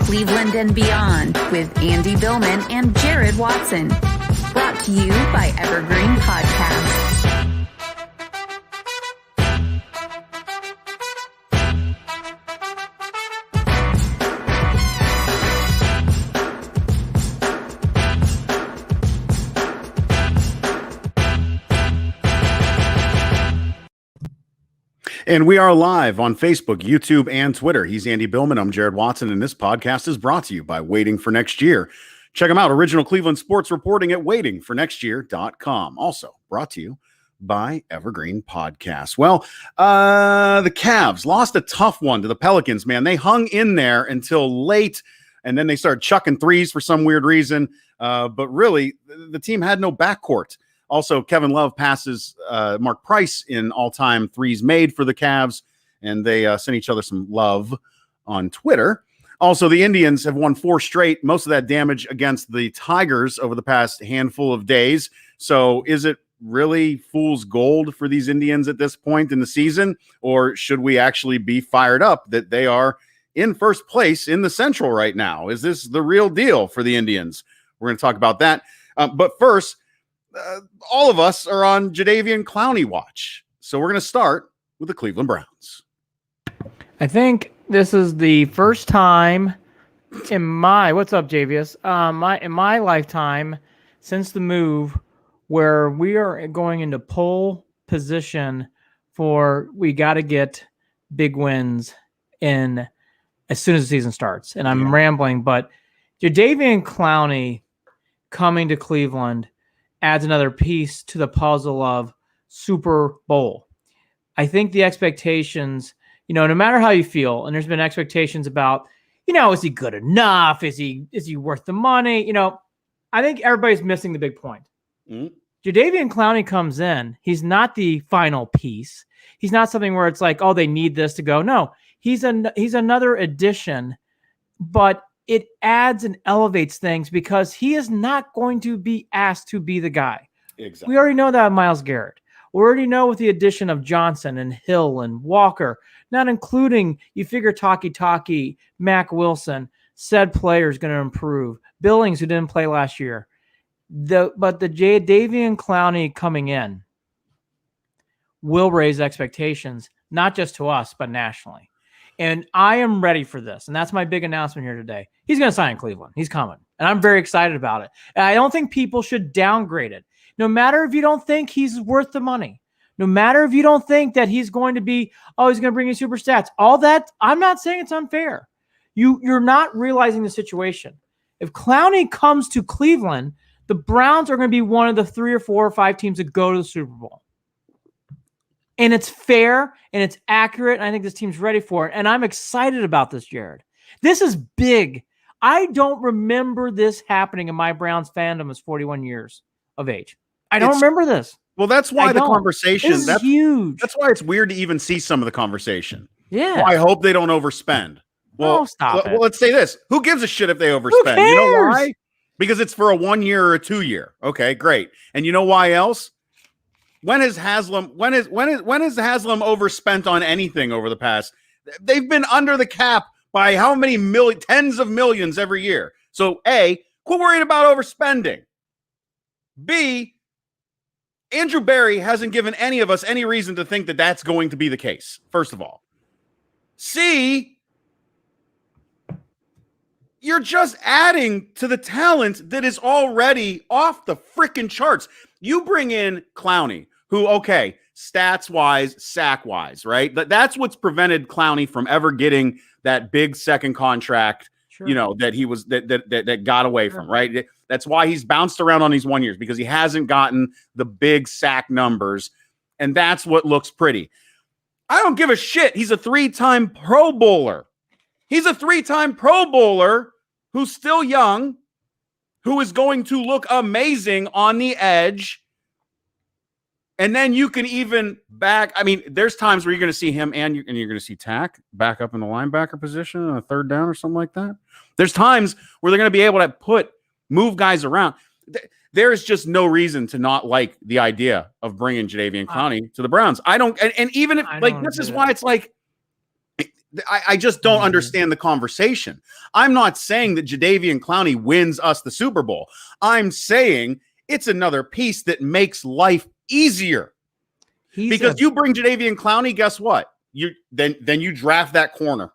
Cleveland and Beyond with Andy Billman and Jared Watson. Brought to you by Evergreen Podcast. And we are live on Facebook, YouTube, and Twitter. He's Andy Billman. I'm Jared Watson, and this podcast is brought to you by Waiting for Next Year. Check them out. Original Cleveland sports reporting at waitingfornextyear.com. Also brought to you by Evergreen Podcast. Well, the Cavs lost a tough one to the Pelicans, man. They hung in there until late, and then they started chucking threes for some weird reason. But really, the team had no backcourt. Also, Kevin Love passes Mark Price in all-time threes made for the Cavs, and they sent each other some love on Twitter. Also, the Indians have won 4 straight, most of that damage against the Tigers over the past handful of days. So is it really fool's gold for these Indians at this point in the season, or should we actually be fired up that they are in first place in the Central right now? Is this the real deal for the Indians? We're going to talk about that. But first, all of us are on Jadeveon Clowney watch. So we're going to start with the Cleveland Browns. I think this is the first time in my, what's up, Javius? In my lifetime since the move where we are going into pole position for we got to get big wins in as soon as the season starts. And I'm rambling, but Jadeveon Clowney coming to Cleveland adds another piece to the puzzle of Super Bowl. I think the expectations, no matter how you feel, and there's been expectations about, is he good enough? Is he worth the money? I think everybody's missing the big point. Mm-hmm. Jadeveon Clowney comes in. He's not the final piece. He's not something where it's like, oh, they need this to go. No, he's another addition, but it adds and elevates things because he is not going to be asked to be the guy. Exactly. We already know that with Myles Garrett. We already know with the addition of Johnson and Hill and Walker, not including, you figure Taki, Mac Wilson, said player is going to improve. Billings, who didn't play last year. But the Jadeveon Clowney coming in will raise expectations, not just to us, but nationally. And I am ready for this. And that's my big announcement here today. He's going to sign in Cleveland. He's coming. And I'm very excited about it. And I don't think people should downgrade it. No matter if you don't think he's worth the money. No matter if you don't think that he's going to be, he's going to bring you super stats. All that, I'm not saying it's unfair. You're not realizing the situation. If Clowney comes to Cleveland, the Browns are going to be one of the 3 or 4 or 5 teams that go to the Super Bowl. And it's fair and it's accurate. And I think this team's ready for it. And I'm excited about this, Jared. This is big. I don't remember this happening in my Browns fandom as 41 years of age. I don't remember this. Well, that's why the conversation that's huge. That's why it's weird to even see some of the conversation. Yeah. Well, I hope they don't overspend. Well, stop it. Well, let's say this. Who gives a shit if they overspend? You know why? Because it's for a 1 year or a 2 year. Okay, great. And you know why else? When has Haslam overspent on anything over the past? They've been under the cap by how many tens of millions every year. So A, quit worrying about overspending. B, Andrew Berry hasn't given any of us any reason to think that that's going to be the case, first of all. C, you're just adding to the talent that is already off the freaking charts. You bring in Clowney, who, okay, stats-wise, sack-wise, right? That's what's prevented Clowney from ever getting that big second contract, that he was that got away from, right? That's why he's bounced around on these 1 years, because he hasn't gotten the big sack numbers, and that's what looks pretty. I don't give a shit. He's a 3-time Pro Bowler. He's a 3-time Pro Bowler who's still young, who is going to look amazing on the edge. And then you can even there's times where you're going to see him and you're going to see Tack back up in the linebacker position on a 3rd down or something like that. There's times where they're going to be able to move guys around. There is just no reason to not like the idea of bringing Jadeveon Clowney to the Browns. I don't, and even if, this is why it's like, I just don't understand the conversation. I'm not saying that Jadeveon Clowney wins us the Super Bowl. I'm saying it's another piece that makes life easier. Because you bring Jadeveon Clowney, guess what? Then you draft that corner.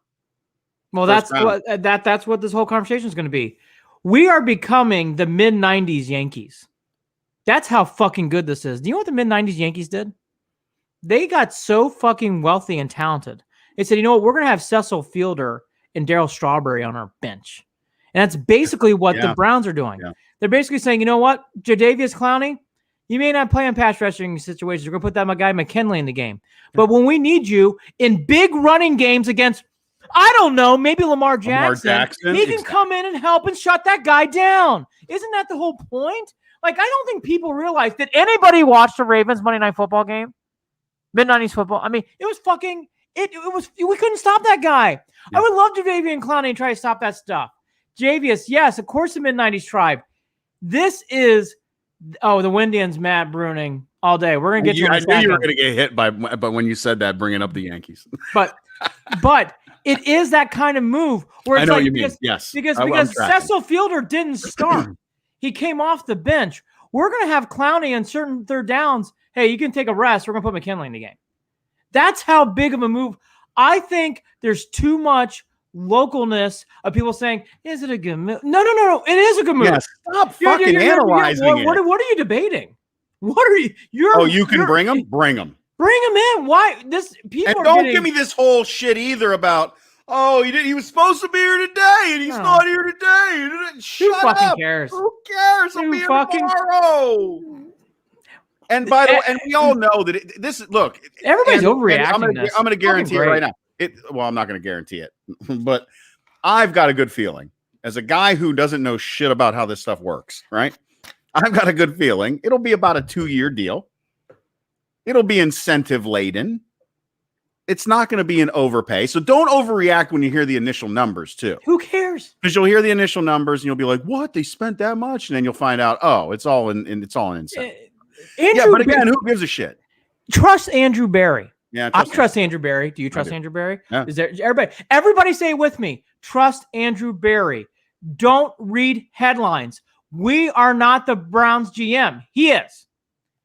Well, that's what this whole conversation is going to be. We are becoming the mid-90s Yankees. That's how fucking good this is. Do you know what the mid-90s Yankees did? They got so fucking wealthy and talented. They said, you know what? We're going to have Cecil Fielder and Darryl Strawberry on our bench. And that's basically what the Browns are doing. Yeah. They're basically saying, you know what? Jadeveon Clowney, you may not play in pass rushing situations. We're going to put that guy McKinley in the game. But when we need you in big running games against, I don't know, maybe Lamar Jackson he can come in and help and shut that guy down. Isn't that the whole point? Like, I don't think people realize. Did anybody watch the Ravens Monday Night Football game? Mid-90s football. I mean, it was fucking – it was – we couldn't stop that guy. Yeah. I would love Jadeveon Clowney and try to stop that stuff. Javius, yes, of course the mid-90s tribe. This is – the Windians, Matt Bruning, all day. We're going to get to I knew you were going to get hit but when you said that, bringing up the Yankees. But it is that kind of move where it's I know like what you mean. Yes. Because Cecil Fielder didn't start. He came off the bench. We're going to have Clowney on certain third downs. Hey, you can take a rest. We're going to put McKinley in the game. That's how big of a move. I think there's too much localness of people saying, is it a good move? No. It is a good move. Yeah, stop fucking analyzing it. What are you debating? What are you? You can bring them? Bring them. Bring them in. Why? People don't give me this whole shit either about, he was supposed to be here today, and he's not here today. Who fucking cares? Who cares? I'll be here tomorrow. And by the way, and we all know that look. Everybody's overreacting. I'm going to guarantee it right now. I'm not going to guarantee it, but I've got a good feeling. As a guy who doesn't know shit about how this stuff works, right? I've got a good feeling. It'll be about a 2-year deal. It'll be incentive laden. It's not going to be an overpay. So don't overreact when you hear the initial numbers too. Who cares? Because you'll hear the initial numbers and you'll be like, what? They spent that much? And then you'll find out, it's all an incentive. But again, who gives a shit? Trust Andrew Berry. Yeah, I trust Andrew Berry. Do you trust Andrew Berry? Yeah. Is there everybody say it with me? Trust Andrew Berry. Don't read headlines. We are not the Browns GM. He is.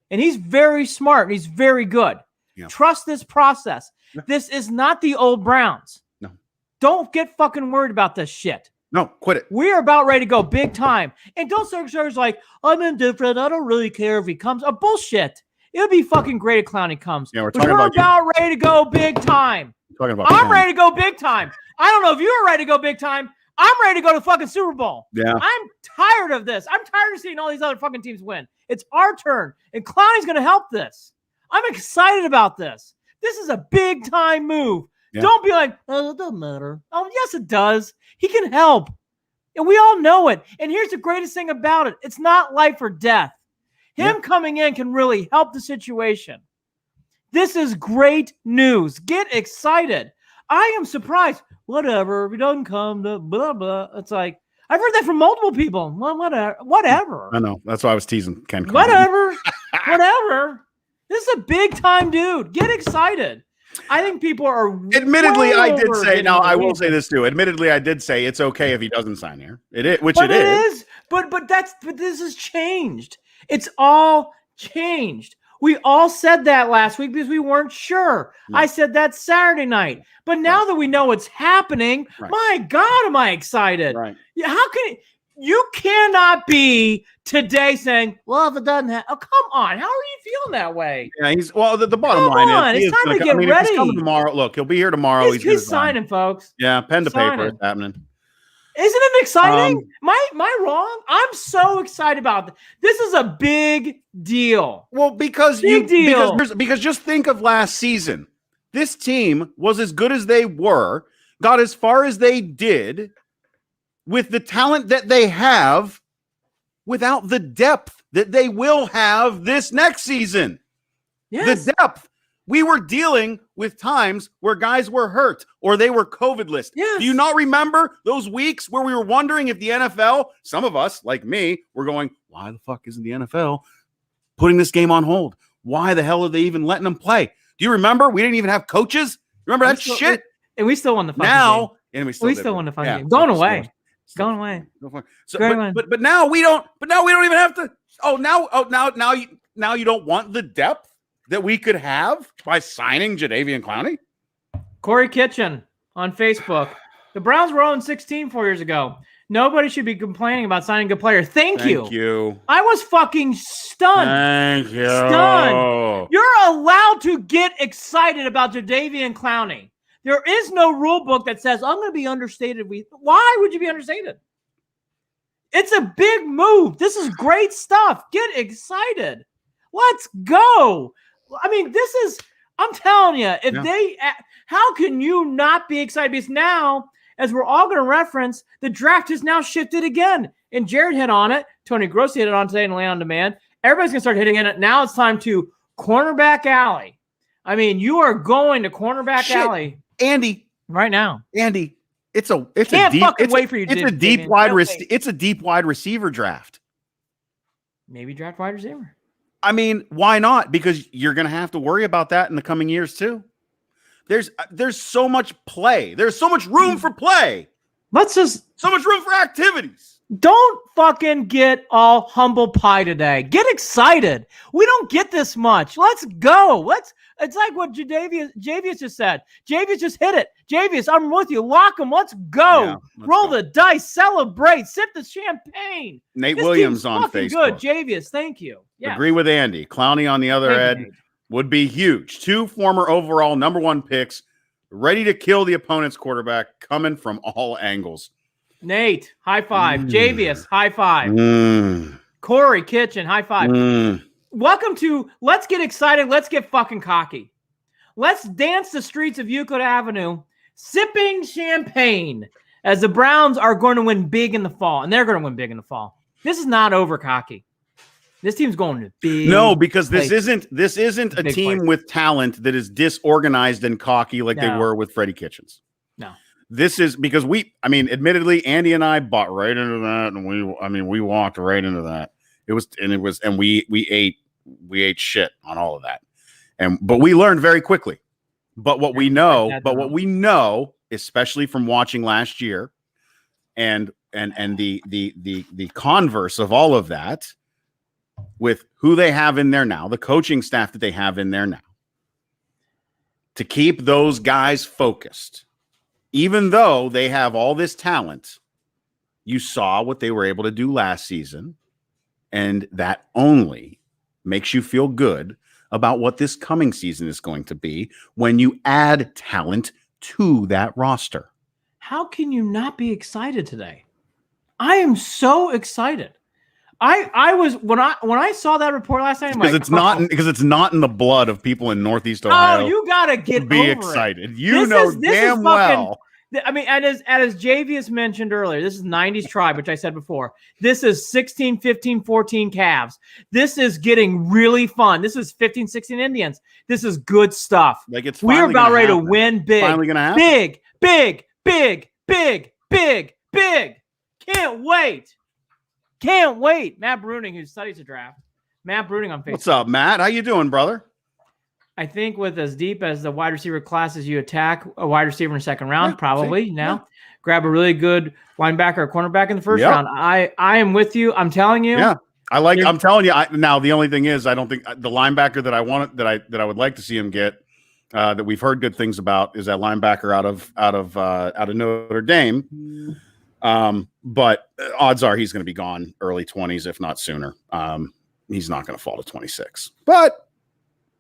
And he's very smart. He's very good. Yeah. Trust this process. Yeah. This is not the old Browns. No. Don't get fucking worried about this shit. No, quit it. We are about ready to go big time. And don't search like, I'm indifferent. I don't really care if he comes. Bullshit. It would be fucking great if Clowney comes. Yeah, we're about ready to go big time. I'm ready to go big time. I don't know if you're ready to go big time. I'm ready to go to the fucking Super Bowl. Yeah. I'm tired of this. I'm tired of seeing all these other fucking teams win. It's our turn. And Clowney's going to help this. I'm excited about this. This is a big time move. Yeah. Don't be like, it doesn't matter. Oh, yes, it does. He can help. And we all know it. And here's the greatest thing about it. It's not life or death. Him coming in can really help the situation. This is great news. Get excited. I am surprised. Whatever. If he doesn't come, blah, blah. It's like, I've heard that from multiple people. Well, whatever. I know. That's why I was teasing Ken. Whatever. This is a big time dude. Get excited. I think people are. Admittedly, I did say. Now, I will say this too. Admittedly, I did say it's okay if he doesn't sign here. It is. But this has changed. It's all changed. We all said that last week because we weren't sure. No. I said that Saturday night. But now that we know it's happening, my God, am I excited. Right. Yeah, how can you cannot be today saying, well, if it doesn't happen. Oh, come on. How are you feeling that way? Yeah, the bottom line is it's time to get ready. He's coming tomorrow. Look, he'll be here tomorrow. He's signing, folks. Yeah, pen to paper. It's happening. Isn't it exciting? Am I wrong? I'm so excited about this. This is a big deal. Well, because just think of last season. This team was as good as they were, got as far as they did with the talent that they have without the depth that they will have this next season. Yes. The depth. We were dealing with times where guys were hurt or they were COVID list. Yes. Do you not remember those weeks where we were wondering if the NFL, some of us, like me, were going, why the fuck isn't the NFL putting this game on hold? Why the hell are they even letting them play? Do you remember? We didn't even have coaches. Remember that shit? And we still won the fucking game. Now, and we still won the fucking game. Going away. Going away. So, but now we don't. But now we don't even have to. Now you don't want the depth that we could have by signing Jadeveon Clowney. Corey Kitchen on Facebook. The Browns were 0-16 4 years ago. Nobody should be complaining about signing a good player. Thank you. I was fucking stunned. Thank you. Stunned. You're allowed to get excited about Jadeveon Clowney. There is no rule book that says, I'm going to be understated. Why would you be understated? It's a big move. This is great stuff. Get excited. Let's go. I mean, I'm telling you, how can you not be excited? Because now, as we're all going to reference, the draft has now shifted again. And Jared hit on it. Tony Grossi hit it on today and Lay on Demand. Everybody's going to start hitting it. Now it's time to cornerback alley. I mean, you are going to cornerback alley. Andy. Right now. Andy, it's a deep wide receiver draft. Maybe draft wide receiver. I mean, why not? Because you're going to have to worry about that in the coming years too. There's so much play. There's so much room for play. So much room for activities. Don't fucking get all humble pie today. Get excited. We don't get this much. Let's go. It's like what Jadeveon just said. Jadeveon just hit it. Jadeveon, I'm with you. Lock him. Let's go. Yeah, Roll the dice. Celebrate. Sip the champagne. Nate Williams on Facebook. Good. Jadeveon, thank you. Yeah. Agree with Andy. Clowney on the other end would be huge. 2 former overall number 1 picks, ready to kill the opponent's quarterback, coming from all angles. Nate, high five. Jadeveon, high five. Corey Kitchen, high five. Welcome to Let's Get Excited. Let's get fucking cocky. Let's dance the streets of Euclid Avenue, sipping champagne, as the Browns are going to win big in the fall, and they're going to win big in the fall. This is not over cocky. This team's going to big. No, because this isn't a team with talent that is disorganized and cocky like they were with Freddie Kitchens. No. This is because admittedly, Andy and I bought right into that, and we walked right into that. We ate shit on all of that, but we learned very quickly. But what we know, especially from watching last year, and the converse of all of that, with who they have in there now, the coaching staff that they have in there now, to keep those guys focused. Even though they have all this talent, you saw what they were able to do last season, and that only makes you feel good about what this coming season is going to be when you add talent to that roster. How can you not be excited today? I am so excited. I was when I saw that report last night. Because it's not in the blood of people in Northeast Ohio. Oh, you gotta get be over excited. It. You know damn well. I mean, as Jadeveon mentioned earlier, this is 90s tribe, which I said before. This is 16, 15, 14 Cavs. This is getting really fun. This is 15, 16 Indians. This is good stuff. We're about ready to win big. Finally gonna happen. Big. Can't wait. Matt Bruning, who studies the draft. Matt Bruning on Facebook. What's up, Matt? How you doing, brother? I think with as deep as the wide receiver classes, you attack a wide receiver in the second round, grab a really good linebacker or cornerback in the first round. I am with you. I'm telling you. Yeah. I'm telling you. Now the only thing is, I don't think the linebacker that I want that I would like to see him get that we've heard good things about is that linebacker out of Notre Dame. But odds are he's going to be gone early 20s, if not sooner. He's not going to fall to 26. But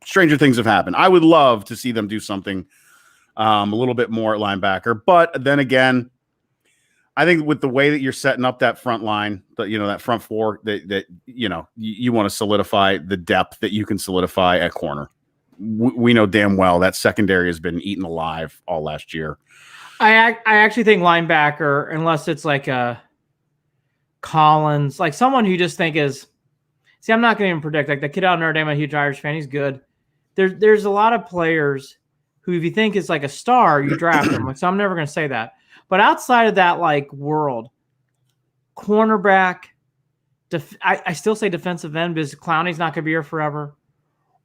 stranger things have happened. I would love to see them do something a little bit more at linebacker. But then again, I think with the way that you're setting up that front line, that front four, that you want to solidify the depth that you can solidify at corner. We know damn well that secondary has been eaten alive all last year. I actually think linebacker, unless it's like a Collins, like someone who you just think is. See, I'm not going to even predict. Like the kid out of Notre Dame, I'm a huge Irish fan. He's good. There's a lot of players who, if you think is like a star, you draft them. So I'm never going to say that. But outside of that, like world, cornerback, I still say defensive end because Clowney's not going to be here forever,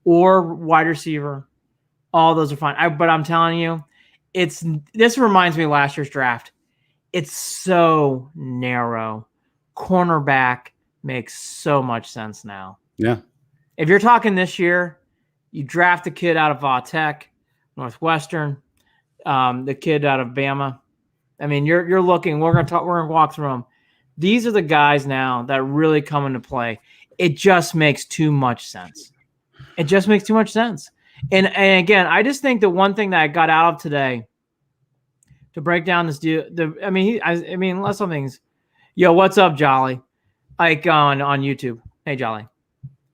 or wide receiver. All those are fine. But I'm telling you, This reminds me of last year's draft. It's so narrow. Cornerback makes so much sense now. Yeah. If you're talking this year, you draft a kid out of Tech, Northwestern, the kid out of Bama. I mean, you're looking. We're gonna walk through them. These are the guys now that really come into play. It just makes too much sense. It just makes too much sense. And again, I just think the one thing that I got out of today to break down this deal. I mean, unless something's, yo, what's up, Jolly? Like on YouTube. Hey, Jolly.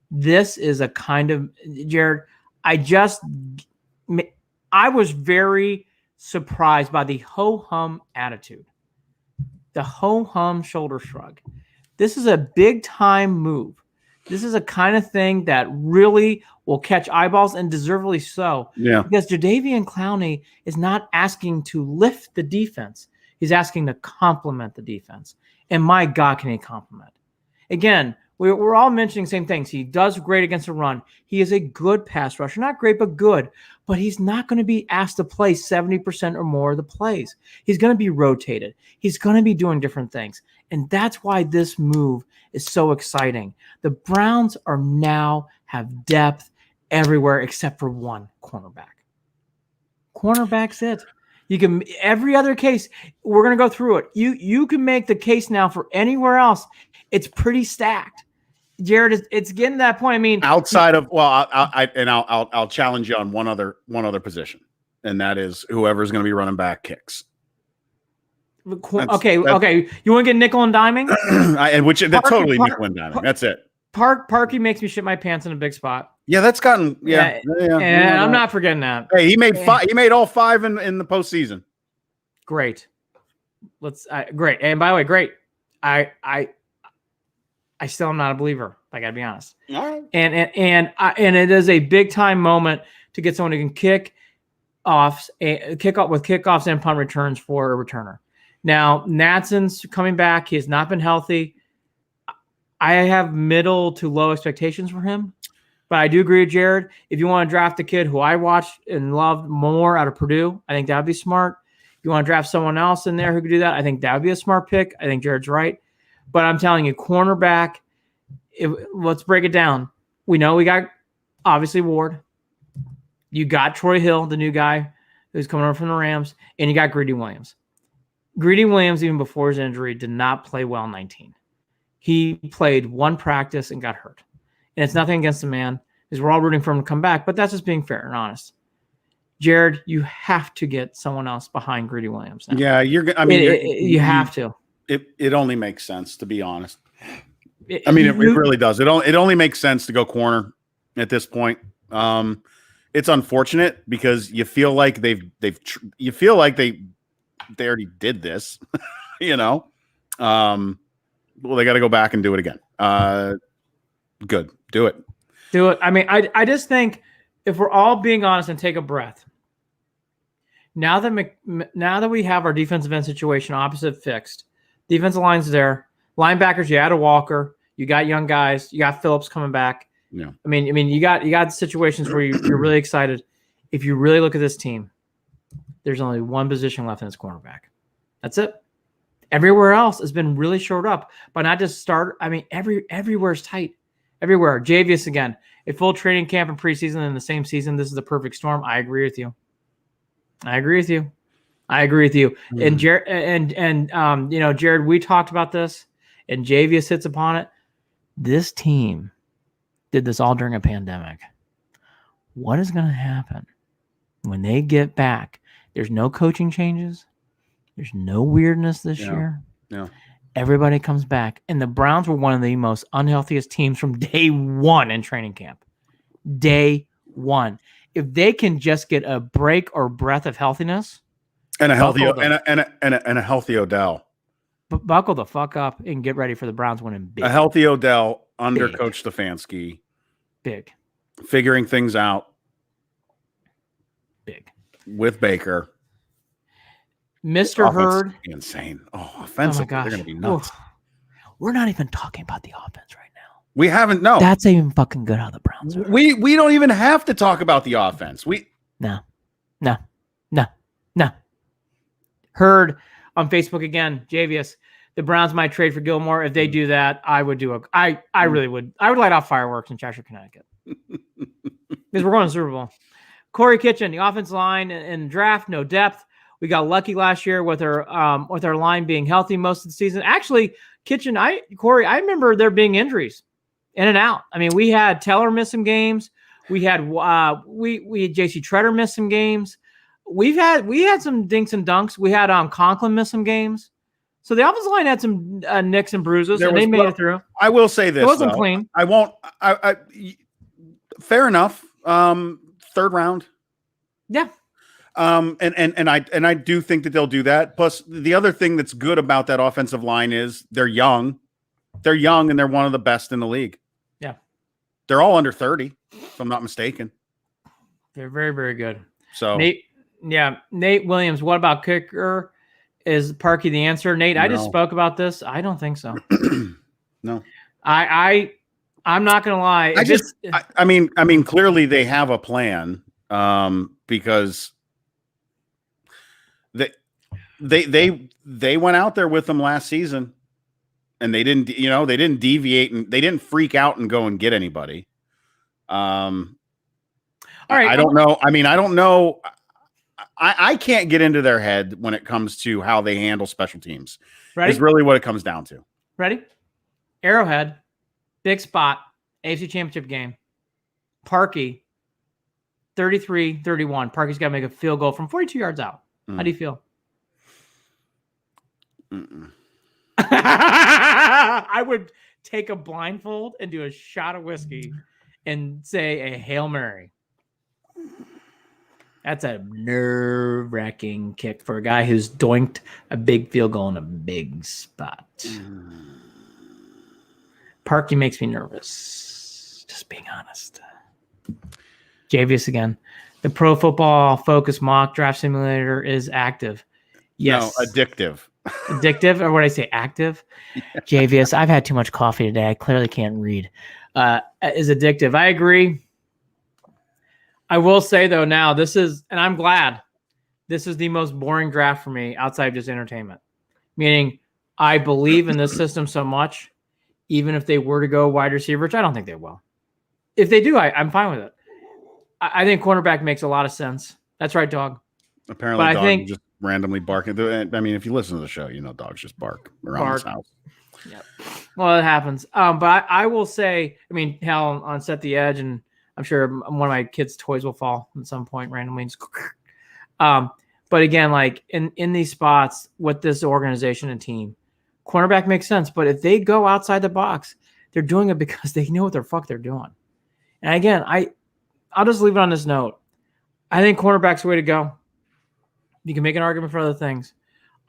This is a kind of, Jared, I was very surprised by the ho-hum attitude. The ho-hum shoulder shrug. This is a big-time move. This is a kind of thing that really will catch eyeballs, and deservedly so. Yeah. Because Jadeveon Clowney is not asking to lift the defense. He's asking to complement the defense. And my God, can he complement? Again, we're all mentioning the same things. He does great against the run. He is a good pass rusher. Not great, but good. But he's not going to be asked to play 70% or more of the plays. He's going to be rotated. He's going to be doing different things. And that's why this move is so exciting. The Browns are now have depth everywhere except for one cornerback. Cornerback's it. You can every other case, we're going to go through it. You can make the case now for anywhere else. It's pretty stacked. Jared, it's getting to that point. I mean, outside of I'll challenge you on one other position, and that is whoever's going to be running back kicks. Okay. You want to get nickel and diming? That's totally nickel and diming. That's it. Parky makes me shit my pants in a big spot. Yeah, that's gotten and I'm not forgetting that. Hey, he made five. He made all five in the postseason. Great. Great. And by the way, great. I still am not a believer. I got to be honest. All right. And it is a big time moment to get someone who can kick off with kickoffs and punt returns for a returner. Now, Natson's coming back. He has not been healthy. I have middle to low expectations for him, but I do agree with Jared. If you want to draft a kid who I watched and loved more out of Purdue, I think that would be smart. If you want to draft someone else in there who could do that, I think that would be a smart pick. I think Jared's right. But I'm telling you, cornerback, let's break it down. We know we got, obviously, Ward. You got Troy Hill, the new guy who's coming over from the Rams, and you got Greedy Williams. Greedy Williams, even before his injury, did not play well in 19. He played one practice and got hurt. And it's nothing against the man, because we're all rooting for him to come back, but that's just being fair and honest. Jared, you have to get someone else behind Greedy Williams now. Yeah, you have to. It only makes sense, to be honest. It really does. It only makes sense to go corner at this point. It's unfortunate because you feel like they already did this, Well, they got to go back and do it again. Good. Do it. I mean, I just think if we're all being honest and take a breath, now that we have our defensive end situation opposite fixed, defensive line's there, linebackers, you added Walker, you got young guys, you got Phillips coming back. Yeah. I mean, you got situations where you're really excited. If you really look at this team, there's only one position left in its cornerback. That's it. Everywhere else has been really shored up, but not just start. I mean, everywhere's tight. Everywhere. Jadeveon again, a full training camp and preseason in the same season. This is the perfect storm. I agree with you. Mm. And Jared, Jared, we talked about this, and Jadeveon hits upon it. This team did this all during a pandemic. What is going to happen when they get back? There's no coaching changes. There's no weirdness this year. Yeah. Everybody comes back. And the Browns were one of the most unhealthiest teams from day one in training camp. Day one. If they can just get a break or breath of healthiness. And a healthy Odell. Buckle the fuck up and get ready for the Browns winning big. A healthy Odell under Coach Stefanski. Big. Figuring things out. Big. With Baker. Mr. Hurd. Insane. Offensively, they're going to be nuts. We're not even talking about the offense right now. We haven't, no. That's even fucking good how the Browns are. We don't even have to talk about the offense. No. heard on Facebook again, Jadeveon, the Browns might trade for Gilmore. If they do that, I would do I really would. I would light off fireworks in Cheshire, Connecticut. Because we're going to the Super Bowl. Corey Kitchen, the offensive line in draft, no depth. We got lucky last year with our line being healthy most of the season. Actually, Kitchen, Corey, I remember there being injuries in and out. I mean, we had Teller miss some games. We had we had JC Treader miss some games. We had some dinks and dunks. We had Conklin miss some games. So the offensive line had some nicks and bruises, and they made it through. I will say this: it wasn't clean. I won't. Fair enough. Third round. Yeah. And I do think that they'll do that. Plus, the other thing that's good about that offensive line is they're young. They're young, and they're one of the best in the league. Yeah. They're all under 30, if I'm not mistaken. They're very, very good. So Nate Williams, what about kicker? Is Parkey the answer? Nate, I just spoke about this. I don't think so. No. I'm not gonna lie. I mean, clearly they have a plan, because they went out there with them last season, and they didn't deviate, and they didn't freak out and go and get anybody. All right. I don't know. I mean, I don't know. I can't get into their head when it comes to how they handle special teams. Ready? Is really what it comes down to. Ready? Arrowhead, big spot, AFC Championship game. Parkey, 33-31. Parkey's got to make a field goal from 42 yards out. How do you feel? I would take a blindfold and do a shot of whiskey and say a Hail Mary. That's a nerve-wracking kick for a guy who's doinked a big field goal in a big spot. Parkey makes me nervous. Just being honest. Jadeveon again. The Pro Football Focus mock draft simulator is active. Yes. No, addictive. Addictive, or what I say, active? Yeah. Jadeveon, I've had too much coffee today. I clearly can't read. Is addictive. I agree. I will say, though, now this is, and I'm glad, this is the most boring draft for me outside of just entertainment. Meaning, I believe in this system so much, even if they were to go wide receiver, which I don't think they will. If they do, I'm fine with it. I think cornerback makes a lot of sense. That's right, dog. Apparently, but dog just randomly barking. I mean, if you listen to the show, dogs just bark around this house. Yep. Well, it happens. But I will say, I mean, hell, on Set the Edge, and I'm sure one of my kids' toys will fall at some point randomly. But again, like in these spots with this organization and team, cornerback makes sense. But if they go outside the box, they're doing it because they know what the fuck they're doing. And again, I'll just leave it on this note. I think cornerback's the way to go. You can make an argument for other things.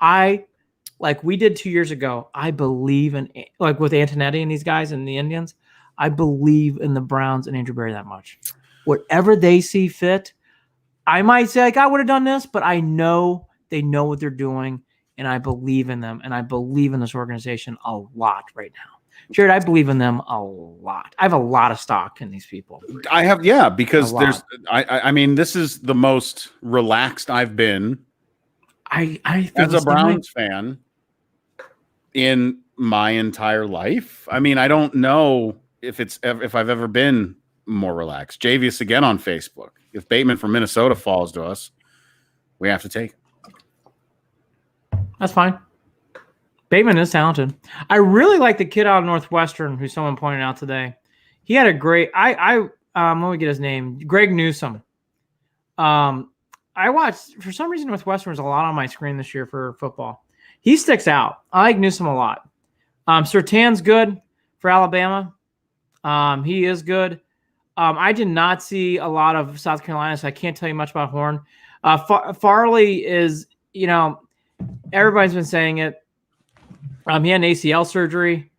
Like we did 2 years ago, I believe in, like with Antonetti and these guys and the Indians, I believe in the Browns and Andrew Berry that much. Whatever they see fit, I might say, like, I would have done this, but I know they know what they're doing, and I believe in them, and I believe in this organization a lot right now. Jared, I believe in them a lot. I have a lot of stock in these people. I have, yeah, because I mean, this is the most relaxed I've been I as a Browns fan in my entire life. I mean, I don't know if I've ever been more relaxed. Jadeveon again on Facebook. If Bateman from Minnesota falls to us, we have to take it. That's fine. Bateman is talented. I really like the kid out of Northwestern who someone pointed out today. He had a great let me get his name. Greg Newsome. I watched, for some reason, Northwestern was a lot on my screen this year for football. He sticks out. I like Newsome a lot. Surtain's good for Alabama. He is good. I did not see a lot of South Carolina, so I can't tell you much about Horn. Farley is, everybody's been saying it. He had an ACL surgery.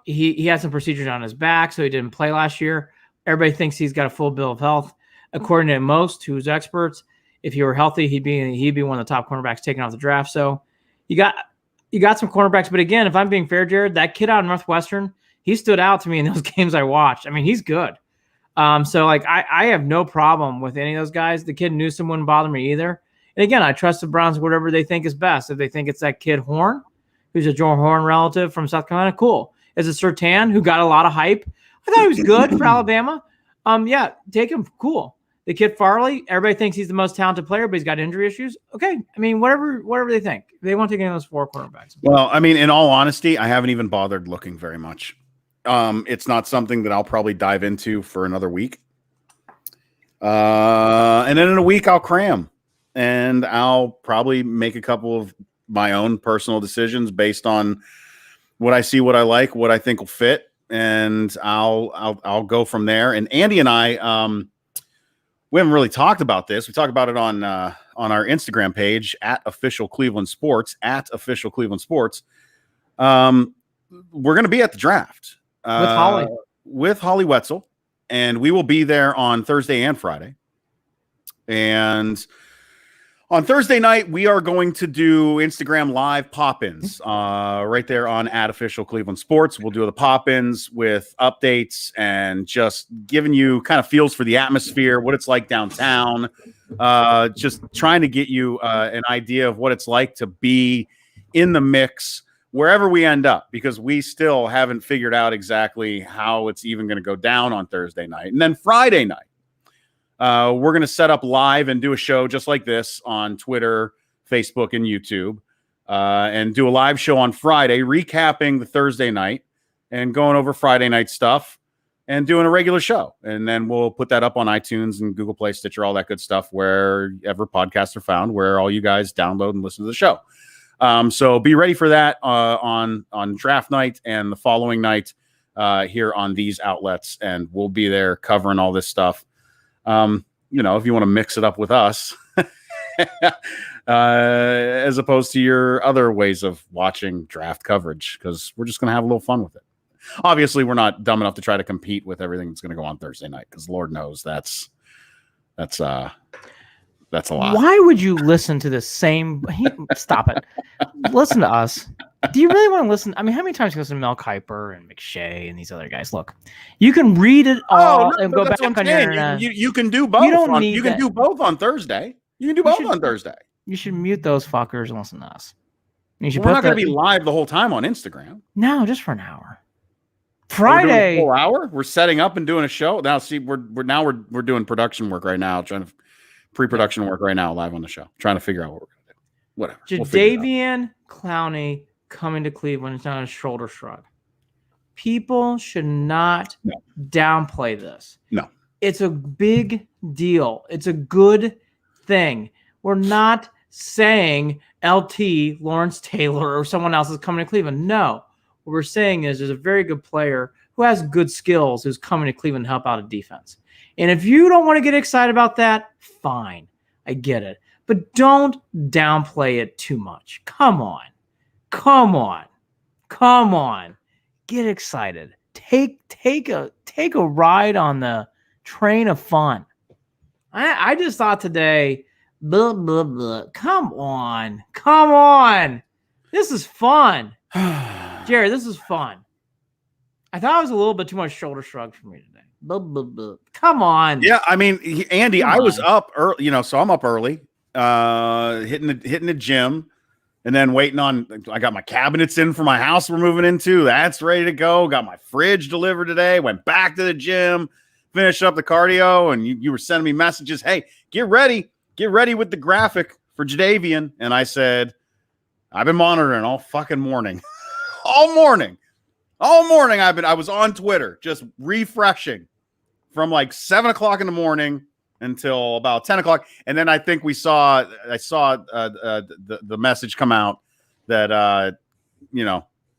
He had some procedures on his back, so he didn't play last year. Everybody thinks he's got a full bill of health. According to most, who's experts, if he were healthy, he'd be one of the top cornerbacks taken off the draft. So you got some cornerbacks, but again, if I'm being fair, Jared, that kid out of Northwestern, he stood out to me in those games I watched. I mean, he's good. So like I have no problem with any of those guys. The kid Newsome wouldn't bother me either. And again, I trust the Browns whatever they think is best. If they think it's that kid Horn, who's a Joe Horn relative from South Carolina, cool. Is it Surtain, who got a lot of hype? I thought he was good for Alabama. Yeah, take him. Cool. The kid Farley, everybody thinks he's the most talented player, but he's got injury issues. Okay. I mean, whatever they think. They want to take any of those 4 cornerbacks. Well, I mean, in all honesty, I haven't even bothered looking very much. It's not something that I'll probably dive into for another week. And then in a week, I'll cram. And I'll probably make a couple of my own personal decisions based on what I see, what I like, what I think will fit. And I'll go from there. And Andy and I, we haven't really talked about this. We talked about it on our Instagram page at Official Cleveland Sports. We're going to be at the draft with Holly Wetzel, and we will be there on Thursday and Friday. And on Thursday night, we are going to do Instagram live pop-ins right there on at Official Cleveland Sports. We'll do the pop-ins with updates and just giving you kind of feels for the atmosphere, what it's like downtown, just trying to get you an idea of what it's like to be in the mix wherever we end up, because we still haven't figured out exactly how it's even going to go down on Thursday night. And then Friday night, we're going to set up live and do a show just like this on Twitter, Facebook, and YouTube, and do a live show on Friday, recapping the Thursday night and going over Friday night stuff and doing a regular show. And then we'll put that up on iTunes and Google Play, Stitcher, all that good stuff, wherever podcasts are found, where all you guys download and listen to the show. So be ready for that on draft night and the following night here on these outlets. And we'll be there covering all this stuff. If you want to mix it up with us, as opposed to your other ways of watching draft coverage, because we're just going to have a little fun with it. Obviously, we're not dumb enough to try to compete with everything that's going to go on Thursday night, because Lord knows that's a lot. Why would you listen to the same? Stop it. Listen to us. Do you really want to listen? I mean, how many times you listen to Mel Kiper and McShay and these other guys? Look, you can read it all and go back on your internet. You can do both. You can do both on Thursday. You can do both on Thursday. You should mute those fuckers and listen to us. We're not going to be live the whole time on Instagram. No, just for an hour. Friday, a full hour. We're setting up and doing a show now. See, we're doing production work right now, trying to pre-production work right now, live on the show, trying to figure out what we're going to do. Whatever. Jadeveon, Clowney coming to Cleveland is not a shoulder shrug. People should not downplay this. No, it's a big deal. It's a good thing. We're not saying LT, Lawrence Taylor, or someone else is coming to Cleveland. No. What we're saying is there's a very good player who has good skills who's coming to Cleveland to help out a defense. And if you don't want to get excited about that, fine. I get it. But don't downplay it too much. Come on. Get excited. Take a ride on the train of fun. I just thought today, blah, blah, blah. Come on. This is fun. Jerry, this is fun. I thought it was a little bit too much shoulder shrug for me today. Blah, blah, blah. Come on. Yeah, I mean, Andy, I was up early, so I'm up early, hitting the gym, and then waiting on. I got my cabinets in for my house we're moving into. That's ready to go. Got my fridge delivered today. Went back to the gym, finished up the cardio, and you were sending me messages. Hey, get ready with the graphic for Jadeveon. And I said, I've been monitoring all fucking morning, all morning. I was on Twitter just refreshing from like 7 o'clock in the morning until about 10 o'clock. And then I think I saw the message come out that,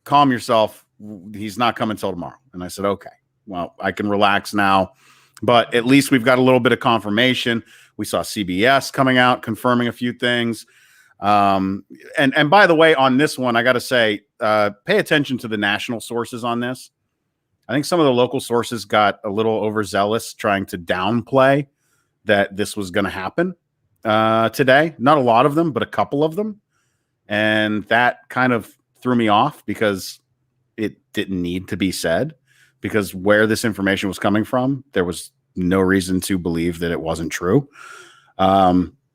calm yourself. He's not coming till tomorrow. And I said, okay, well, I can relax now, but at least we've got a little bit of confirmation. We saw CBS coming out, confirming a few things. And by the way, on this one, I got to say, pay attention to the national sources on this. I think some of the local sources got a little overzealous trying to downplay that this was going to happen today. Not a lot of them, but a couple of them. And that kind of threw me off because it didn't need to be said, because where this information was coming from, there was no reason to believe that it wasn't true.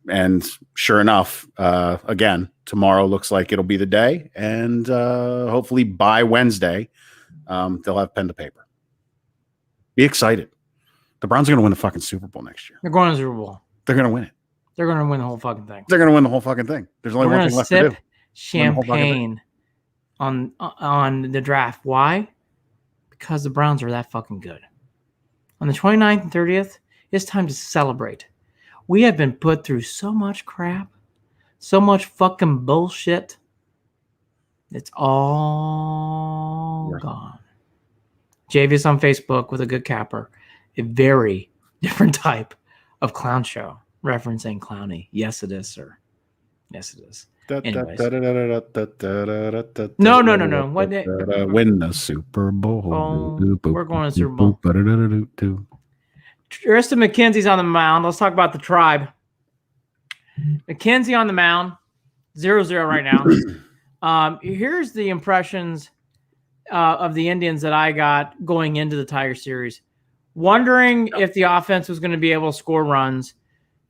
And sure enough, again, tomorrow looks like it'll be the day. And hopefully by Wednesday, they'll have pen to paper. Be excited. The Browns are going to win the fucking Super Bowl next year. They're going to the Super Bowl. They're going to win it. They're going to win the whole fucking thing. They're going to win the whole fucking thing. There's only one thing left to do. Champagne on the draft. Why? Because the Browns are that fucking good. On the 29th and 30th, it's time to celebrate. We have been put through so much crap, so much fucking bullshit. It's all gone. Jadeveon on Facebook with a good capper. A very different type of clown show referencing Clowney. Yes, it is, sir. Yes, it is. Anyways. No. Win the Super Bowl. We're going to the Super Bowl. Tristan McKenzie's on the mound. Let's talk about the tribe. McKenzie on the mound. 0-0 right now. Here's the impressions of the Indians that I got going into the Tiger series. Wondering if the offense was going to be able to score runs,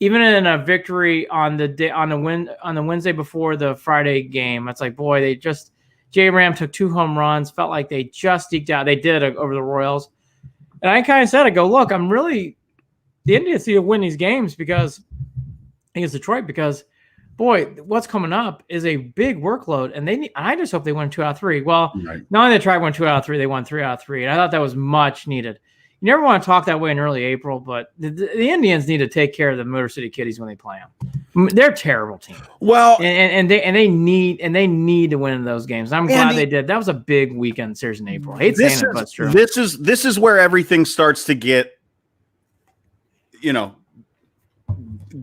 even in a victory on the Wednesday before the Friday game. It's like, boy, J-Ram took 2 home runs, felt like they just eked out. They did over the Royals. And I kind of said, look, the Indians need to win these games against Detroit because, boy, what's coming up is a big workload. And I just hope they win 2 out of 3. Well, right. Not only they tried 1 2 out of 3, they won 3 out of 3. And I thought that was much needed. You never want to talk that way in early April, but the Indians need to take care of the Motor City Kitties when they play them. They're a terrible team. Well, and they need to win those games. I'm glad they did. That was a big weekend series in April. I hate saying it, but it's true. This is where everything starts to get,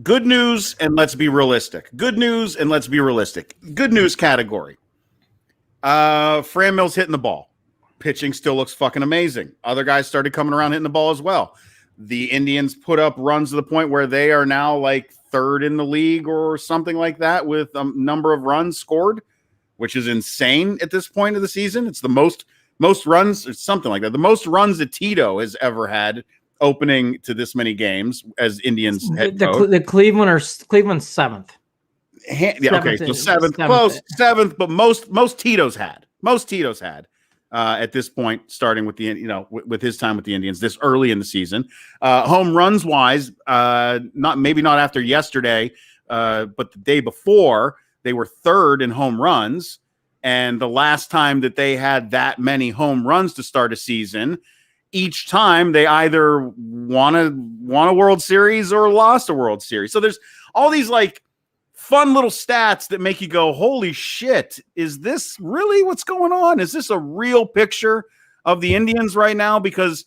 good news and let's be realistic. Good news and let's be realistic. Good news category. Fran Mills hitting the ball. Pitching still looks fucking amazing. Other guys started coming around hitting the ball as well. The Indians put up runs to the point where they are now like 3rd in the league or something like that with a number of runs scored, which is insane at this point of the season. It's the most runs, or something like that. The most runs that Tito has ever had opening to this many games as Indians head coach. The Cleveland's 7th. Okay, so 7th, close 7th, but most Tito's had. At this point, starting with with his time with the Indians this early in the season, home runs wise, not after yesterday, but the day before they were 3rd in home runs, and the last time that they had that many home runs to start a season, each time they either won a World Series or lost a World Series. So there's all these like fun little stats that make you go, holy shit, is this really what's going on? Is this a real picture of the Indians right now? Because,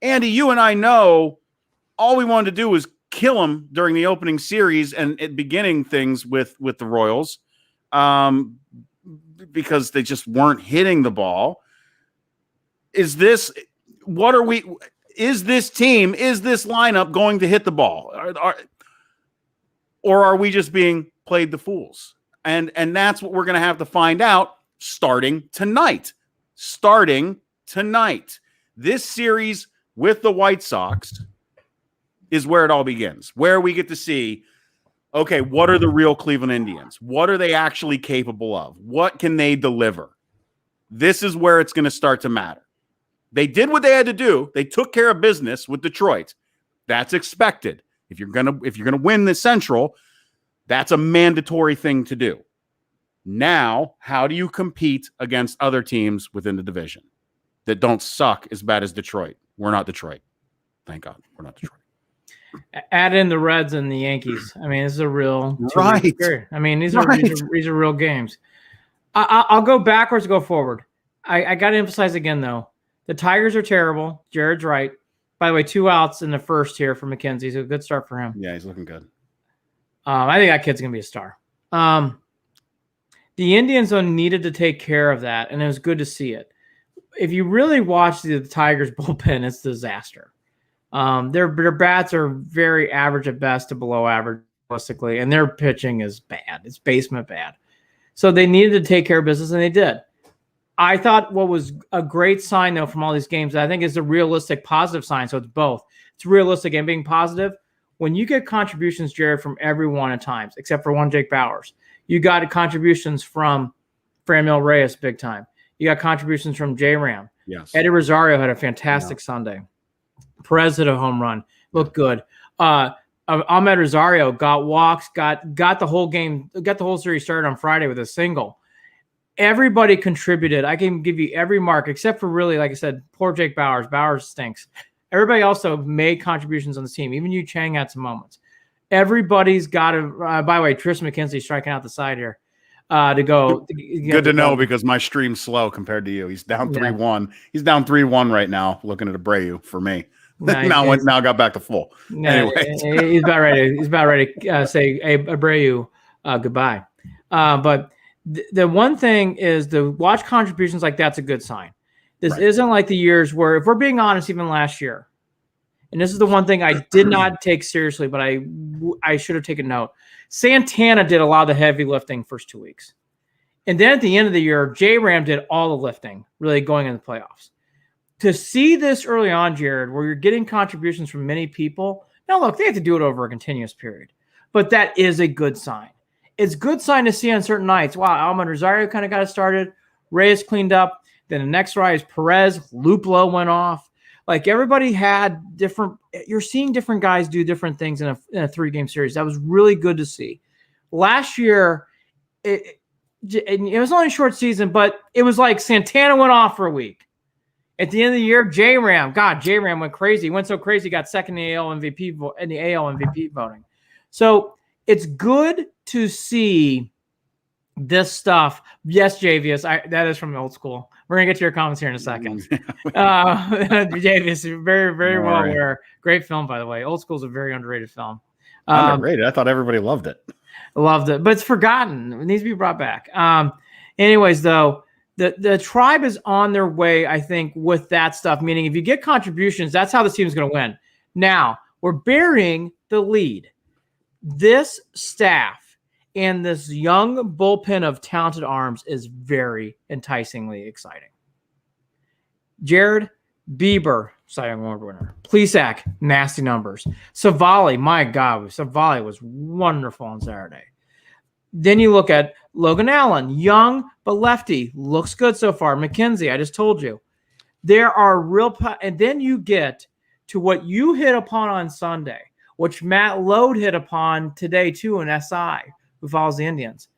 Andy, you and I know all we wanted to do was kill them during the opening series and at beginning things with the Royals because they just weren't hitting the ball. Is this lineup going to hit the ball? Or are we just being played the fools? And that's what we're going to have to find out starting tonight. This series with the White Sox is where it all begins, where we get to see, okay, what are the real Cleveland Indians? What are they actually capable of? What can they deliver? This is where it's going to start to matter. They did what they had to do. They took care of business with Detroit. That's expected. If you're gonna win the Central, that's a mandatory thing to do. Now, how do you compete against other teams within the division that don't suck as bad as Detroit? We're not Detroit. Thank God, we're not Detroit. Add in the Reds and the Yankees. I mean, this is a real right. I mean, these are real games. I'll go backwards, go forward. I got to emphasize again though, the Tigers are terrible. Jared's right. By the way, 2 outs in the first here for McKenzie. So a good start for him. Yeah, he's looking good. I think that kid's going to be a star. The Indians needed to take care of that, and it was good to see it. If you really watch the Tigers bullpen, it's a disaster. Their bats are very average at best to below average, realistically, and their pitching is bad. It's basement bad. So they needed to take care of business, and they did. I thought what was a great sign, though, from all these games, I think is a realistic positive sign. So it's both. It's realistic and being positive. when you get contributions, Jared, from everyone at times, except for one Jake Bowers, you got contributions from Franmil Reyes big time. You got contributions from J-Ram. Yes. Eddie Rosario had a fantastic Sunday. Perez hit a home run. Looked good. Ahmed Rosario got walks, got the whole game, got the whole series started on Friday with a single. Everybody contributed. I can give you every mark except for really, like I said, poor Jake Bowers. Bowers stinks. Everybody also made contributions on the team. Even Yu Chang had some moments. Everybody's got to. By the way, Tristan McKenzie striking out the side here to go. Good to know because my stream's slow compared to you. He's down 3-1. He's down 3-1 right now. Looking at Abreu for me. Now got back to full. Anyway, he's about ready. He's about ready to say Abreu goodbye. But the one thing is the watch contributions like that's a good sign. This isn't like the years where, if we're being honest, even last year, and this is the one thing I did not take seriously, but I should have taken note. Santana did a lot of the heavy lifting first 2 weeks. And then at the end of the year, J-Ram did all the lifting, really going in the playoffs. To see this early on, Jared, where you're getting contributions from many people, now look, they have to do it over a continuous period, but that is a good sign. It's a good sign to see on certain nights. Wow, Ahmed Rosario kind of got it started. Reyes cleaned up. Then the next rise, Perez, Luplo went off. Like everybody had different – you're seeing different guys do different things in a 3-game series. That was really good to see. Last year, it was only a short season, but it was like Santana went off for a week. At the end of the year, J-Ram went crazy. He went so crazy, he got second in the AL MVP voting. So it's good to see this stuff. Yes, Jadeveon, that is from old school. We're going to get to your comments here in a second. Jadeveon, very, very well aware. Great film, by the way. Old School is a very underrated film. Underrated? I thought everybody loved it. Loved it, but it's forgotten. It needs to be brought back. Anyways, though, the tribe is on their way, I think, with that stuff, meaning if you get contributions, that's how the team's going to win. Now, we're burying the lead. This staff and this young bullpen of talented arms is very enticingly exciting. Jared, Bieber, Cy Young Award winner. Plesac, nasty numbers. Savali, my God, Savali was wonderful on Saturday. Then you look at Logan Allen, young but lefty, looks good so far. McKenzie, I just told you. There are and then you get to what you hit upon on Sunday, which Matt Lode hit upon today too in SI, who follows the Indians.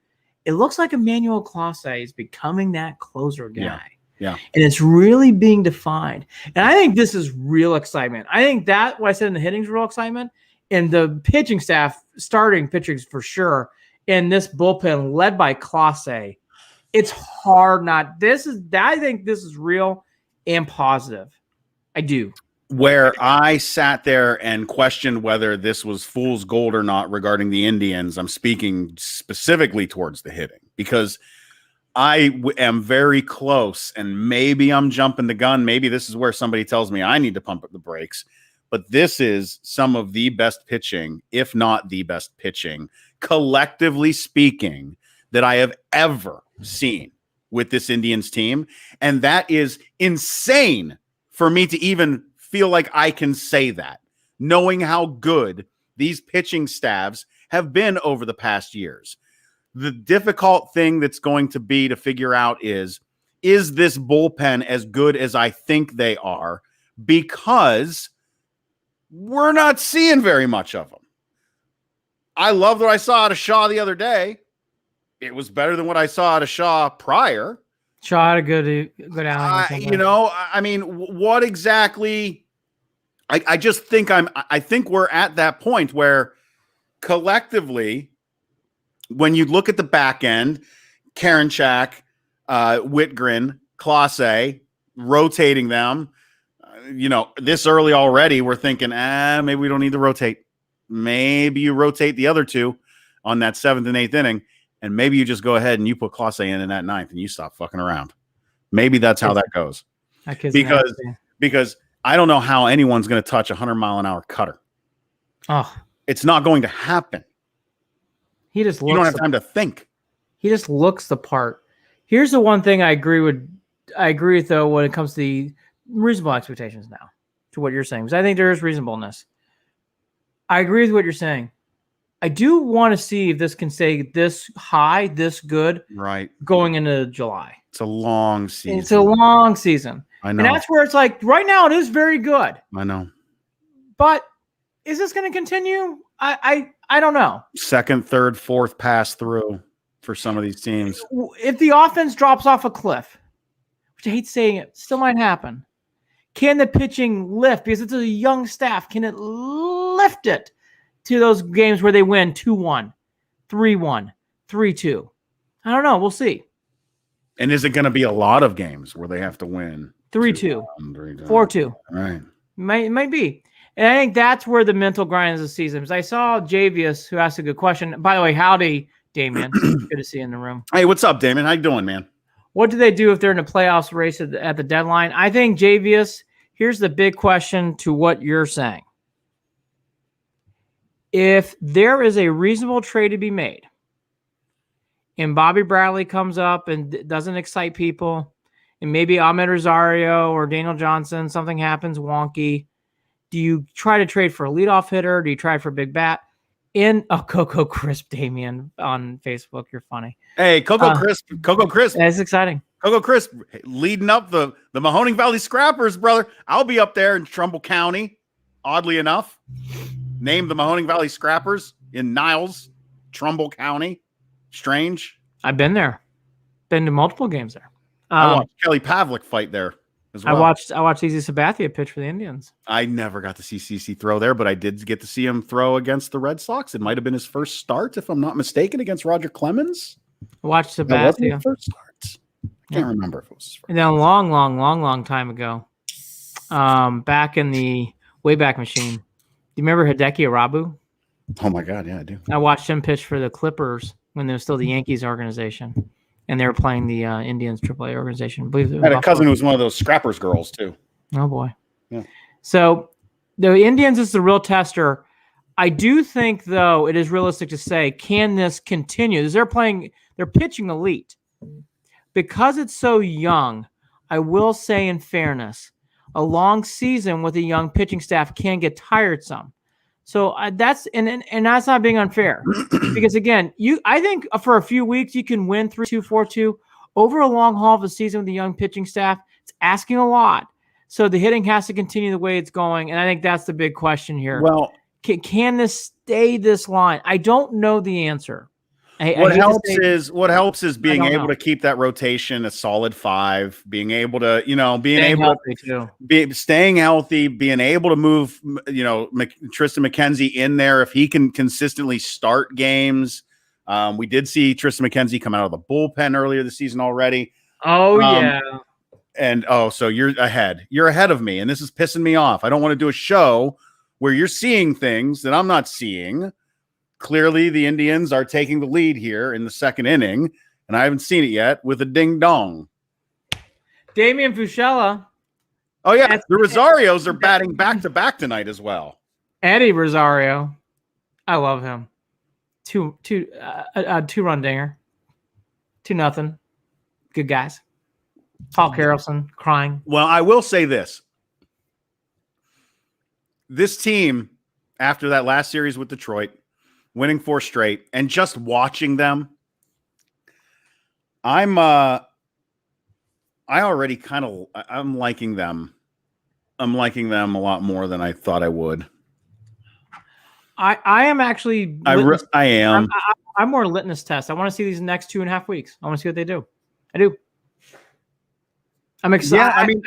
It looks like Emmanuel Clase is becoming that closer guy. Yeah. And it's really being defined. And I think this is real excitement. I think that what I said in the hitting is real excitement. And the pitching staff, starting pitching for sure, in this bullpen led by Clase, it's hard not. I think this is real and positive. I do. Where I sat there and questioned whether this was fool's gold or not regarding the Indians, I'm speaking specifically towards the hitting because I am very close, and maybe I'm jumping the gun. Maybe this is where somebody tells me I need to pump up the brakes. But this is some of the best pitching, if not the best pitching, collectively speaking, that I have ever seen with this Indians team. And that is insane for me to even feel like I can say that, knowing how good these pitching staffs have been over the past years. The difficult thing that's going to be to figure out is this bullpen as good as I think they are? Because we're not seeing very much of them. I love what I saw out of Shaw the other day. It was better than what I saw out of Shaw prior. Shaw had a good outing. I mean, what exactly? I just think I think we're at that point where collectively, when you look at the back end, Karinchak, Whitgren, Clase, rotating them, this early already, we're thinking, maybe we don't need to rotate. Maybe you rotate the other two on that 7th and 8th inning, and maybe you just go ahead and you put Clase in that 9th and you stop fucking around. Maybe that's how that goes. Because I don't know how anyone's going to touch a 100-mile-an-hour cutter. Oh, it's not going to happen. You don't have time to think. He just looks the part. Here's the one thing I agree with though when it comes to the reasonable expectations now to what you're saying, because I think there is reasonableness. I agree with what you're saying. I do want to see if this can stay this high, this good, Right. going into July. It's a long season. It's a long season. I know. And that's where it's like right now it is very good. I know. But is this going to continue? I don't know. Second, third, fourth pass through for some of these teams. If the offense drops off a cliff, which I hate saying it, still might happen. Can the pitching lift? Because it's a young staff. Can it lift it to those games where they win 2-1, 3-1, 3-2? I don't know. We'll see. And is it going to be a lot of games where they have to win? 3-2, 4-2. All right. Might be. And I think that's where the mental grind is this season. Because I saw Jadeveon, who asked a good question. By the way, howdy, Damien. Good to see you in the room. Hey, what's up, Damien? How you doing, man? What do they do if they're in a playoffs race at the deadline? I think, Jadeveon, here's the big question to what you're saying. If there is a reasonable trade to be made, and Bobby Bradley comes up and doesn't excite people, and maybe Ahmed Rosario or Daniel Johnson, something happens wonky, do you try to trade for a leadoff hitter? Do you try for a big bat? Coco Crisp, Damien, on Facebook. You're funny. Hey, Coco Crisp. That's exciting. Coco Crisp leading up the Mahoning Valley Scrappers, brother. I'll be up there in Trumbull County, oddly enough. Named the Mahoning Valley Scrappers in Niles, Trumbull County. Strange. I've been there. Been to multiple games there. I watched Kelly Pavlik fight there as well. I watched CC Sabathia pitch for the Indians. I never got to see CC throw there, but I did get to see him throw against the Red Sox. It might have been his first start, if I'm not mistaken, against Roger Clemens. I watched Sabathia. First start. I can't remember if it was his first. And then a long time ago, back in the Wayback Machine. Do you remember Hideki Arabu? Oh my God, yeah, I do. I watched him pitch for the Clippers when they were still the Yankees organization, and they were playing the Indians AAA organization. I believe it was I had a cousin who was one of those Scrappers girls too. Oh boy. Yeah. So the Indians is the real tester. I do think, though, it is realistic to say, can this continue? Because they're pitching elite. Because it's so young, I will say in fairness, a long season with a young pitching staff can get tiresome. So that's not being unfair. Because again, I think for a few weeks you can win 3-2, 4-2. Over a long haul of a season with a young pitching staff, it's asking a lot. So the hitting has to continue the way it's going, and I think that's the big question here. Well, can this stay this line? I don't know the answer. What helps is being able to keep that rotation a solid 5, being able to, staying healthy, being able to move, Tristan McKenzie in there if he can consistently start games. We did see Tristan McKenzie come out of the bullpen earlier this season already. Oh, yeah. And so you're ahead. You're ahead of me, and this is pissing me off. I don't want to do a show where you're seeing things that I'm not seeing. Clearly, the Indians are taking the lead here in the second inning, and I haven't seen it yet with a ding-dong. Damian Fuchella. Oh, yeah. The Rosarios are batting back-to-back tonight as well. Eddie Rosario. I love him. Two-run dinger. 2-0. Good guys. Paul Carrollson crying. Well, I will say this. This team, after that last series with Detroit, winning 4 straight, and just watching them, I'm liking them. I'm liking them a lot more than I thought I would. I am actually. I am. I'm more litmus test. I want to see these next 2.5 weeks. I want to see what they do. I do. I'm excited. Yeah, I mean,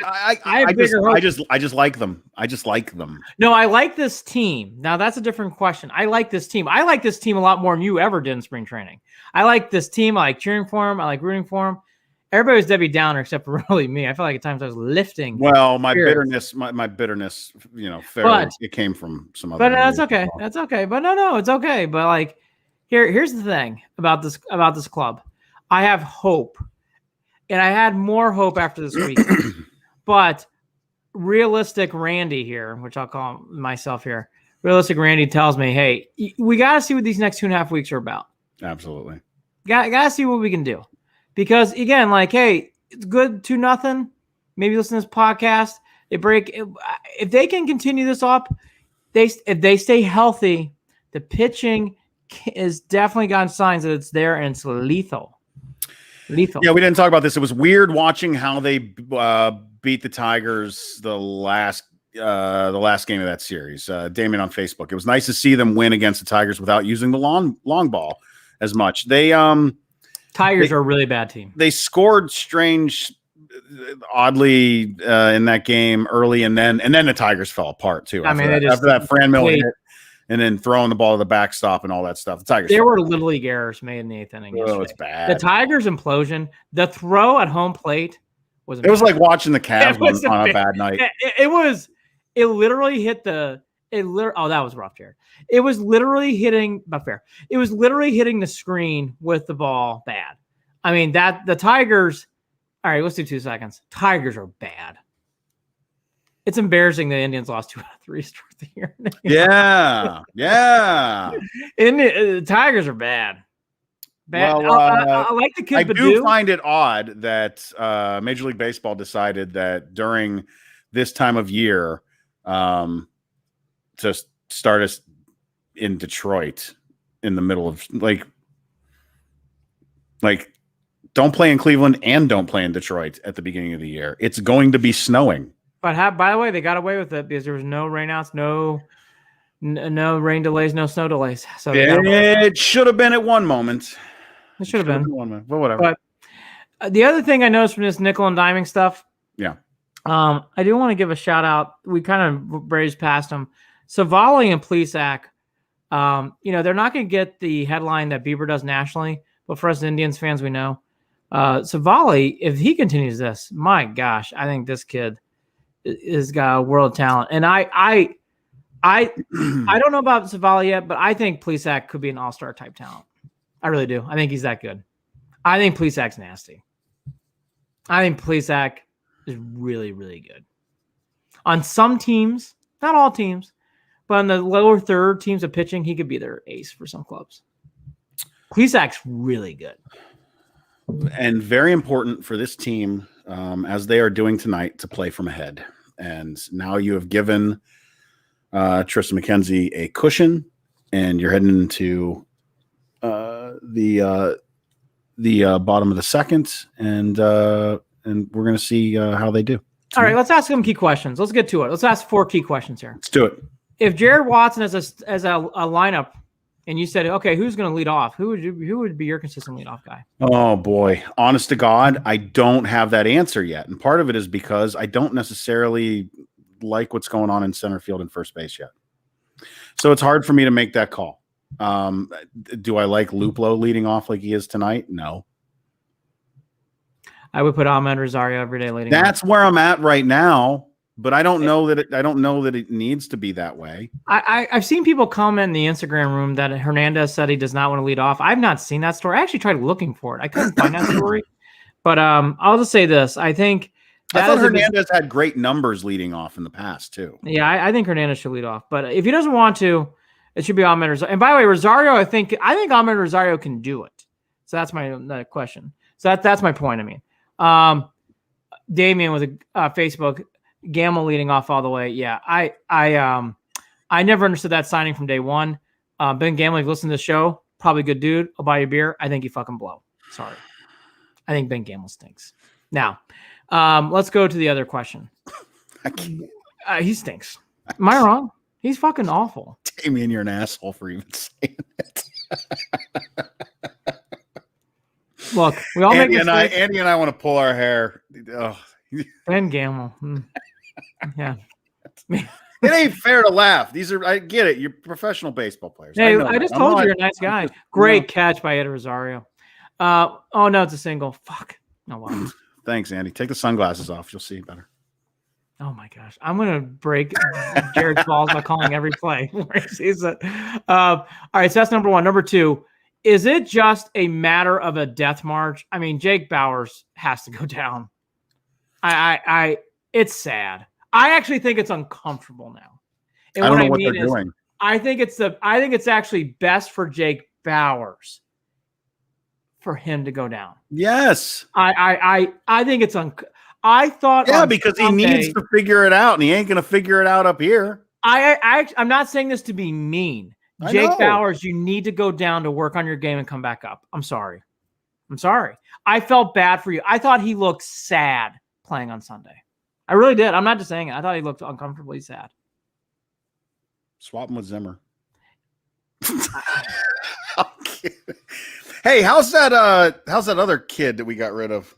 I just like them. I just like them. No, I like this team. Now that's a different question. I like this team. I like this team a lot more than you ever did in spring training. I like this team. I like cheering for them. I like rooting for them. Everybody was Debbie Downer except for really me. I felt like at times I was lifting. Well, my bitterness, it came from some other. But that's okay. That's okay. But no, it's okay. But like, here's the thing about this club. I have hope. And I had more hope after this week. But realistic Randy here, which I'll call myself here, realistic Randy tells me, hey, we got to see what these next 2.5 weeks are about. Absolutely. Got to see what we can do. Because, again, like, hey, it's good 2-0. Maybe listen to this podcast. They break. If they can continue this up, if they stay healthy, the pitching is definitely gotten signs that it's there and it's lethal. Yeah, we didn't talk about this. It was weird watching how they beat the Tigers the last game of that series. Damien on Facebook. It was nice to see them win against the Tigers without using the long ball as much. Tigers are a really bad team. They scored oddly in that game early, and then the Tigers fell apart too. After that Fran Miller hit, and then throwing the ball to the backstop and all that stuff. The Tigers. There were little league errors made in the 8th inning. Oh, it's bad. The Tigers implosion. The throw at home plate was. It was like watching the Cavs on a bad night. It literally hit the. Oh, that was rough, Jared. It was literally hitting. But fair. It was literally hitting the screen with the ball bad. I mean that the Tigers. All right, let's do 2 seconds. Tigers are bad. It's embarrassing the Indians lost 2 out of 3 start the year. Yeah. And the Tigers are bad. Well, I like the kid. I do find it odd that Major League Baseball decided that during this time of year to start us in Detroit in the middle of like don't play in Cleveland and don't play in Detroit at the beginning of the year. It's going to be snowing. But by the way, they got away with it because there was no rainouts, no rain delays, no snow delays. So it should have been at one moment. It should have been one moment, but whatever. But the other thing I noticed from this nickel and diming stuff, yeah, I do want to give a shout out. We kind of brazed past them. Savali and Plesac, they're not going to get the headline that Bieber does nationally, but for us Indians fans, we know. Savali, if he continues this, my gosh, I think this kid is got a world of talent. And I don't know about Savali yet, but I think Plesac could be an all-star type talent. I really do. I think he's that good. I think Plesac's nasty. I think Plesac is really, really good. On some teams, not all teams, but on the lower third teams of pitching, he could be their ace for some clubs. Plesac's really good. And very important for this team, as they are doing tonight, to play from ahead. And now you have given Tristan McKenzie a cushion, and you're heading into the bottom of the second, and we're going to see how they do. All right, let's ask them key questions. Let's get to it. Let's ask 4 key questions here. Let's do it. If Jared Watson as a lineup, and you said, okay, who's going to lead off? Who would be your consistent leadoff guy? Oh boy, honest to God, I don't have that answer yet, and part of it is because I don't necessarily like what's going on in center field and first base yet. So it's hard for me to make that call. Do I like Luplo leading off like he is tonight? No. I would put Ahmed Rosario every day leading. That's where I'm at right now, but I don't know that it needs to be that way. I've seen people comment in the Instagram room that Hernandez said he does not want to lead off. I've not seen that story. I actually tried looking for it. I couldn't find that story. But I'll just say this. I think I thought Hernandez had great numbers leading off in the past too. Yeah, I think Hernandez should lead off. But if he doesn't want to, it should be Ahmed Rosario. And by the way, Rosario, I think Ahmed Rosario can do it. So that's my question. So that's my point. I mean, Damien with a Facebook Gamble leading off all the way. Yeah, I never understood that signing from day one. Ben Gamble, if you listen to the show, probably a good dude. I'll buy you a beer. I think you fucking blow. Sorry. I think Ben Gamble stinks. Now, let's go to the other question. He stinks. Am I wrong? He's fucking awful. Damien, you're an asshole for even saying it. Look, we all make mistakes. Andy and I want to pull our hair. Oh. Ben Gamble. Yeah. It ain't fair to laugh. I get it. You're professional baseball players. Hey, I just told you you're a nice guy. Great catch by Ed Rosario. Oh, no, it's a single. Fuck. No, wow. Thanks, Andy. Take the sunglasses off. You'll see better. Oh, my gosh. I'm going to break Jared's balls by calling every play. All right, so that's number one. Number two, is it just a matter of a death march? I mean, Jake Bauers has to go down. It's sad. I actually think it's uncomfortable now. And I don't know what they're doing. I think it's actually best for Jake Bauers for him to go down. Yes. I think it's I thought because he needs to figure it out, and he ain't going to figure it out up here. I'm not saying this to be mean. I Jake know. Bowers, you need to go down to work on your game and come back up. I'm sorry. I felt bad for you. I thought he looked sad playing on Sunday. I really did. I'm not just saying it. I thought he looked uncomfortably sad. Swap him with Zimmer. Hey, how's that other kid that we got rid of?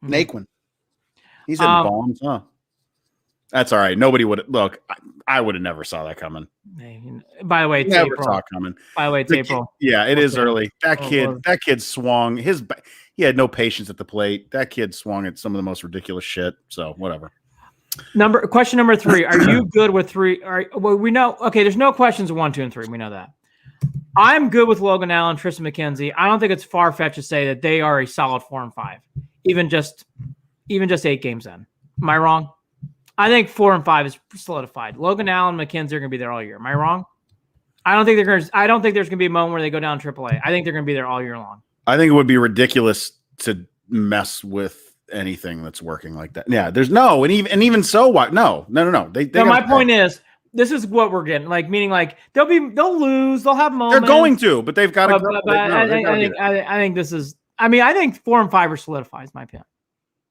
Naquin. He's in bombs, huh? That's all right. Nobody would look. I would have never saw that coming. By the way, it's never April. saw it coming. By the way, it's April. Yeah, it is early. That kid swung he had no patience at the plate. That kid swung at some of the most ridiculous shit. So whatever. Question number 3. Are you good with 3? Well, we know. Okay, there's no questions 1, 2, and 3. We know that. I'm good with Logan Allen, Tristan McKenzie. I don't think it's far fetched to say that they are a solid 4 and 5, even just 8 games in. Am I wrong? I think 4 and 5 is solidified. Logan Allen, McKenzie are going to be there all year. Am I wrong? I don't think there's going to be a moment where they go down AAA. I think they're going to be there all year long. I think it would be ridiculous to mess with anything that's working like that. Yeah, there's no, and even so, what? No. My point is, this is what we're getting. Like, meaning, like they'll lose, they'll have moments. They're going to, but they've got to. I think this is. I mean, I think 4 and 5 are solidified. Is my opinion.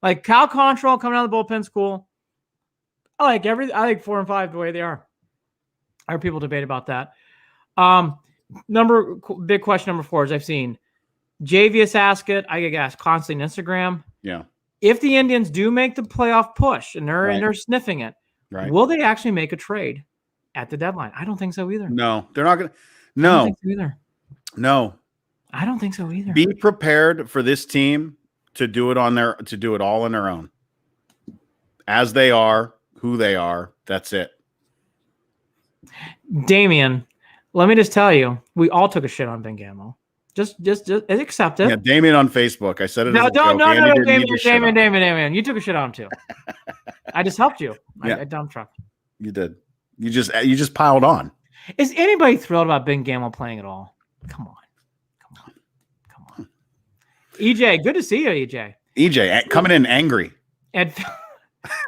Like Cal Control coming out of the bullpen's cool. I think 4 and 5 the way they are. I heard people debate about that. Big question number 4 is I've seen Jadeveon ask it. I get asked constantly on Instagram. Yeah. If the Indians do make the playoff push and they're sniffing it, will they actually make a trade at the deadline? I don't think so either. No, they're not going to. No. I don't think so either. No. I don't think so either. Be prepared for this team to do it all on their own. As they are, who they are, that's it. Damian, let me just tell you, we all took a shit on Ben Gamble. Just accept it. Yeah, Damian on Facebook. I said it. No, Damian. You took a shit on him too. I just helped you. Yeah. I dump truck. You did. You just piled on. Is anybody thrilled about Ben Gamble playing at all? Come on. EJ, good to see you, EJ. EJ coming in angry. At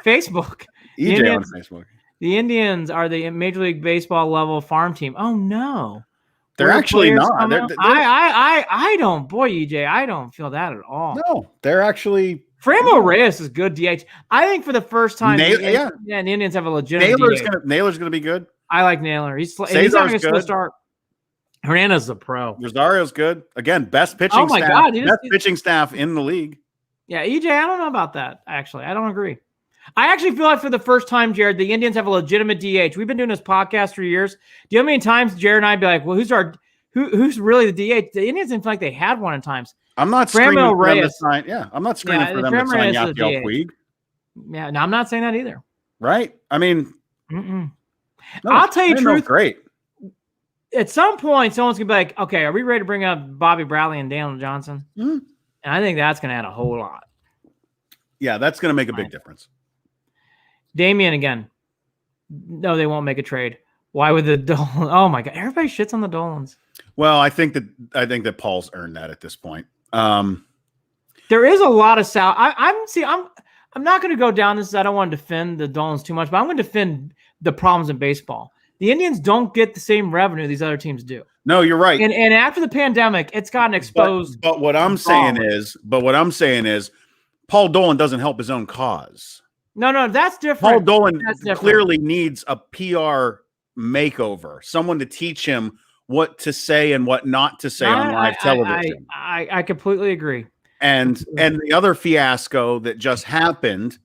Facebook. EJ on Facebook. The Indians are the Major League Baseball level farm team. Oh no. They're actually not. They're, I don't, boy, EJ, I don't feel that at all. No, they're actually. Frambo Reyes is good DH. I think for the first time, the Indians have a legitimate DH. Naylor's gonna be good. I like Naylor. He's not going to start. Hernandez is a pro. Rosario's good. Again, best pitching pitching staff in the league. Yeah, EJ, I don't know about that, actually. I don't agree. I actually feel like for the first time, Jared, the Indians have a legitimate DH. We've been doing this podcast for years. Do you know how many times Jared and I'd be like, well, who's really the DH? The Indians didn't feel like they had one at times. I'm not screaming for them to sign. Yeah, I'm not screaming for them to sign Yasiel Puig. Yeah, no, I'm not saying that either. Right? I mean, I'll tell you the truth. Great. At some point, someone's going to be like, okay, are we ready to bring up Bobby Bradley and Daniel Johnson? Mm-hmm. And I think that's going to add a whole lot. Yeah, that's going to make a big difference. Damian again. No, they won't make a trade. Why would the Dolans? Oh my God, everybody shits on the Dolans. Well, I think that Paul's earned that at this point. There is a lot of I'm not going to go down this. I don't want to defend the Dolans too much, but I'm going to defend the problems in baseball. The Indians don't get the same revenue these other teams do. No, you're right. And after the pandemic, it's gotten exposed. But what I'm saying is, Paul Dolan doesn't help his own cause. No, that's different. Paul Dolan clearly needs a PR makeover, someone to teach him what to say and what not to say on live television. I completely agree. And the other fiasco that just happened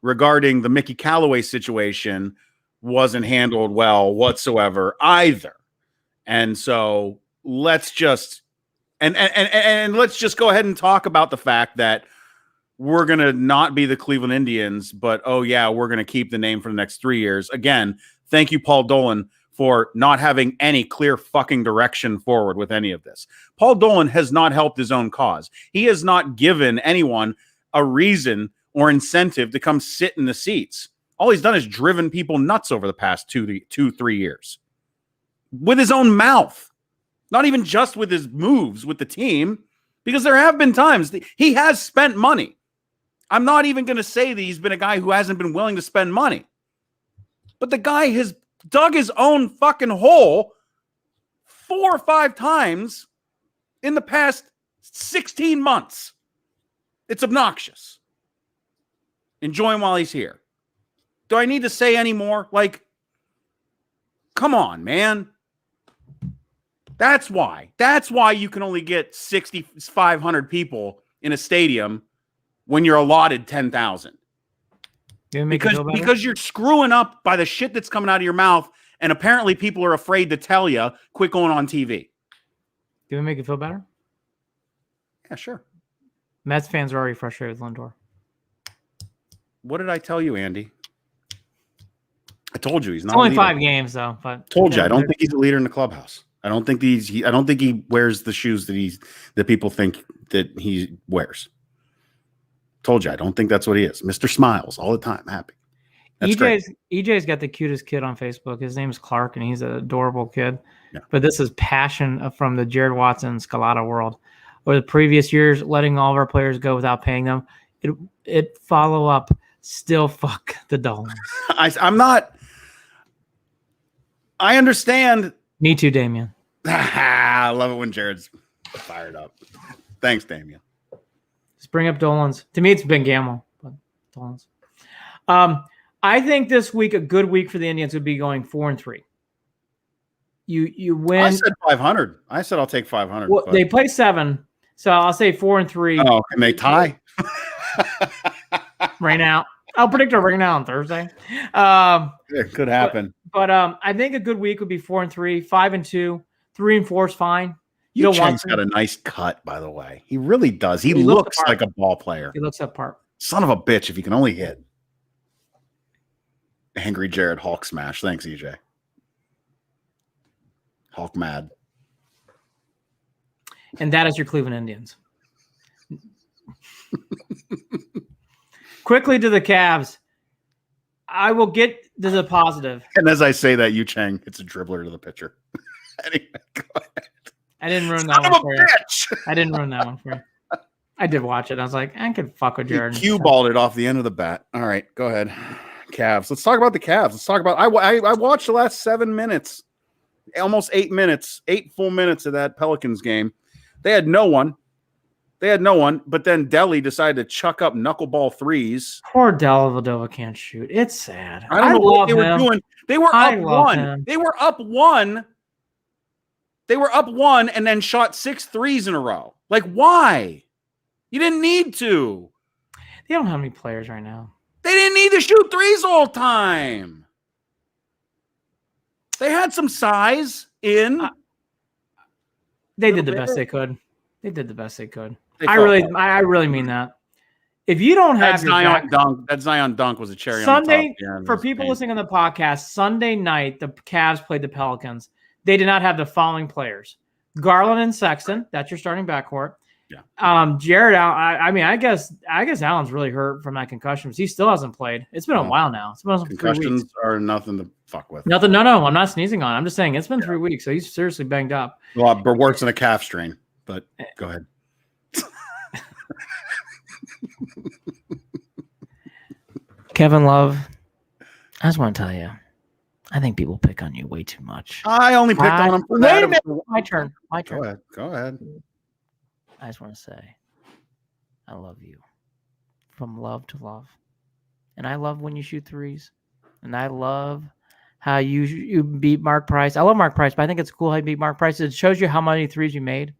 regarding the Mickey Callaway situation wasn't handled well whatsoever either. And so let's just let's just go ahead and talk about the fact that we're going to not be the Cleveland Indians, but we're going to keep the name for the next 3 years. Again, thank you, Paul Dolan, for not having any clear fucking direction forward with any of this. Paul Dolan has not helped his own cause. He has not given anyone a reason or incentive to come sit in the seats. All he's done is driven people nuts over the past 3 years with his own mouth, not even just with his moves with the team, because there have been times he has spent money. I'm not even going to say that he's been a guy who hasn't been willing to spend money, but the guy has dug his own fucking hole 4 or 5 times in the past 16 months. It's obnoxious. Enjoy him while he's here. Do I need to say any more? Like, come on, man. That's why you can only get 6,500 people in a stadium when you're allotted 10,000. Because you're screwing up by the shit that's coming out of your mouth, and apparently people are afraid to tell you, quit going on TV. Do we make it feel better? Yeah, sure. Mets fans are already frustrated with Lindor. What did I tell you, Andy? I told you he's not. It's only 5 games though. But told you I don't think he's a leader in the clubhouse. I don't think he wears the shoes that people think that he wears. Told you I don't think that's what he is. Mr. Smiles all the time, happy. EJ's got the cutest kid on Facebook. His name is Clark, and he's an adorable kid. Yeah. But this is passion from the Jared Watson Scalata world. Over the previous years, letting all of our players go without paying them. It follow up. Still fuck the Dolphins. I'm not. I understand. Me too, Damien. I love it when Jared's fired up. Thanks, Damien. Just bring up Dolan's. To me, it's been Gamble, but Dolan's. I think this week, a good week for the Indians would be going 4-3. You win. I said 500. I said I'll take 500. Well, they play 7, so I'll say 4-3. Oh, and they tie? Right now. I'll predict a ring now on Thursday. It could happen. But I think a good week would be 4-3, 5-2, 3-4 is fine. Chang's got a nice cut, by the way. He really does. He looks like a ball player. He looks that part. Son of a bitch, if he can only hit. Angry Jared Hulk smash. Thanks, EJ. Hulk mad. And that is your Cleveland Indians. Quickly to the Cavs. I will get to the positive. And as I say that, Yu Chang hits a dribbler to the pitcher. Anyway, go ahead. I didn't ruin that one for you. I didn't ruin that one for you. I did watch it. I was like, I could fuck with Jared. He cue-balled it off the end of the bat. All right, go ahead. Cavs. Let's talk about the Cavs. Let's talk about. I watched the last 7 minutes, almost 8 minutes, 8 full minutes of that Pelicans game. They had no one. But then Delhi decided to chuck up knuckleball threes. Poor Dellavedova can't shoot. It's sad. I don't know what they were doing. They were up 1. Him. They were up 1. They were up 1 and then shot 6 threes in a row. Like, why? You didn't need to. They don't have any players right now. They didn't need to shoot threes all the time. They had some size in. They did the best they could. I really mean that. If you don't have that Zion dunk was a cherry Sunday, on the top. For people listening on the podcast, Sunday night, the Cavs played the Pelicans. They did not have the following players: Garland and Sexton. That's your starting backcourt. Yeah. Jared Allen. I guess Allen's really hurt from that concussion. He still hasn't played. It's been a while now. It's been concussions are nothing to fuck with. Nothing. No. I'm not sneezing on. I'm just saying it's been 3 weeks, so he's seriously banged up. Well, but worse than a calf strain. But go ahead. Kevin Love, I just want to tell you, I think people pick on you way too much. I only picked on him for that. Wait a minute. My turn. Go ahead. I just want to say, I love you. From love to love. And I love when you shoot threes. And I love how you beat Mark Price. I love Mark Price, but I think it's cool how you beat Mark Price. It shows you how many threes you made.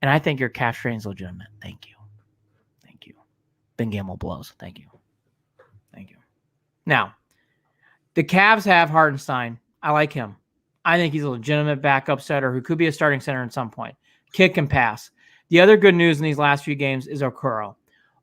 And I think your calf strain is legitimate. Thank you. Ben Gamble blows. Thank you. Now, the Cavs have Hartenstein. I like him. I think he's a legitimate backup setter who could be a starting center at some point. Kick and pass. The other good news in these last few games is Okoro.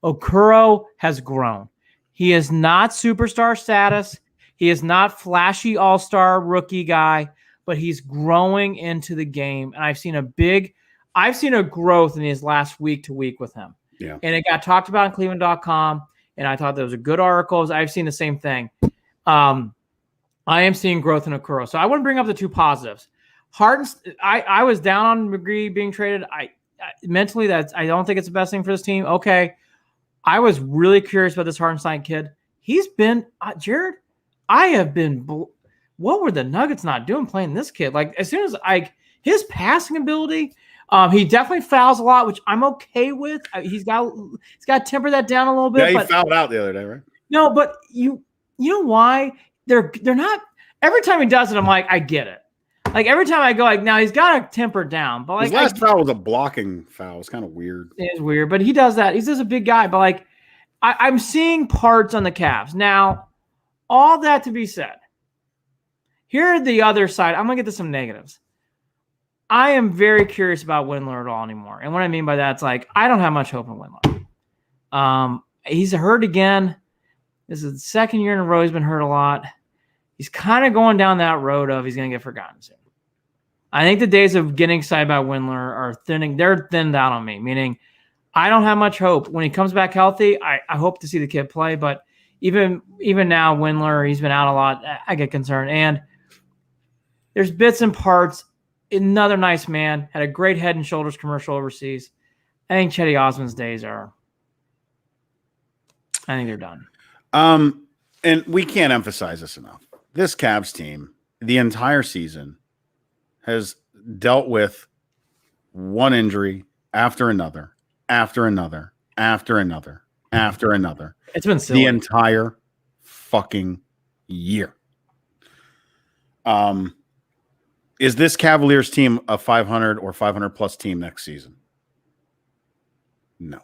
Okoro has grown. He is not superstar status. He is not flashy all-star rookie guy, but he's growing into the game. And I've seen a growth in his last week to week with him. Yeah. And it got talked about on Cleveland.com, and I thought those were good articles. I've seen the same thing. I am seeing growth in Okoro. So I want to bring up the two positives. I was down on McGree being traded. Mentally, I don't think it's the best thing for this team. Okay. I was really curious about this Hartenstein kid. He's been, Jared, I have been. What were the Nuggets not doing playing this kid? Like as soon as his passing ability, he definitely fouls a lot, which I'm okay with. He's got to temper that down a little bit. Yeah, he fouled out the other day, right? No, but you know why they're not. Every time he does it, I'm like, I get it. Like every time I go, like now he's got to temper down. But like his last foul was a blocking foul. It's kind of weird. It is weird, but he does that. He's just a big guy. But like I'm seeing parts on the Cavs now. All that to be said. Here are the other side. I'm going to get to some negatives. I am very curious about Windler at all anymore. And what I mean by that is like, I don't have much hope in Windler. He's hurt again. This is the second year in a row he's been hurt a lot. He's kind of going down that road of he's going to get forgotten soon. I think the days of getting excited about Windler are thinning. They're thinned out on me, meaning I don't have much hope. When he comes back healthy, I hope to see the kid play. But even now, Windler, he's been out a lot. I get concerned. And there's bits and parts. Another nice man. Had a great Head and Shoulders commercial overseas. I think Chetty Osman's days are. I think they're done. And we can't emphasize this enough. This Cavs team, the entire season, has dealt with one injury after another, after another, after another, after another. It's been silly. The entire fucking year. Is this Cavaliers team a 500 or 500 plus team next season? No.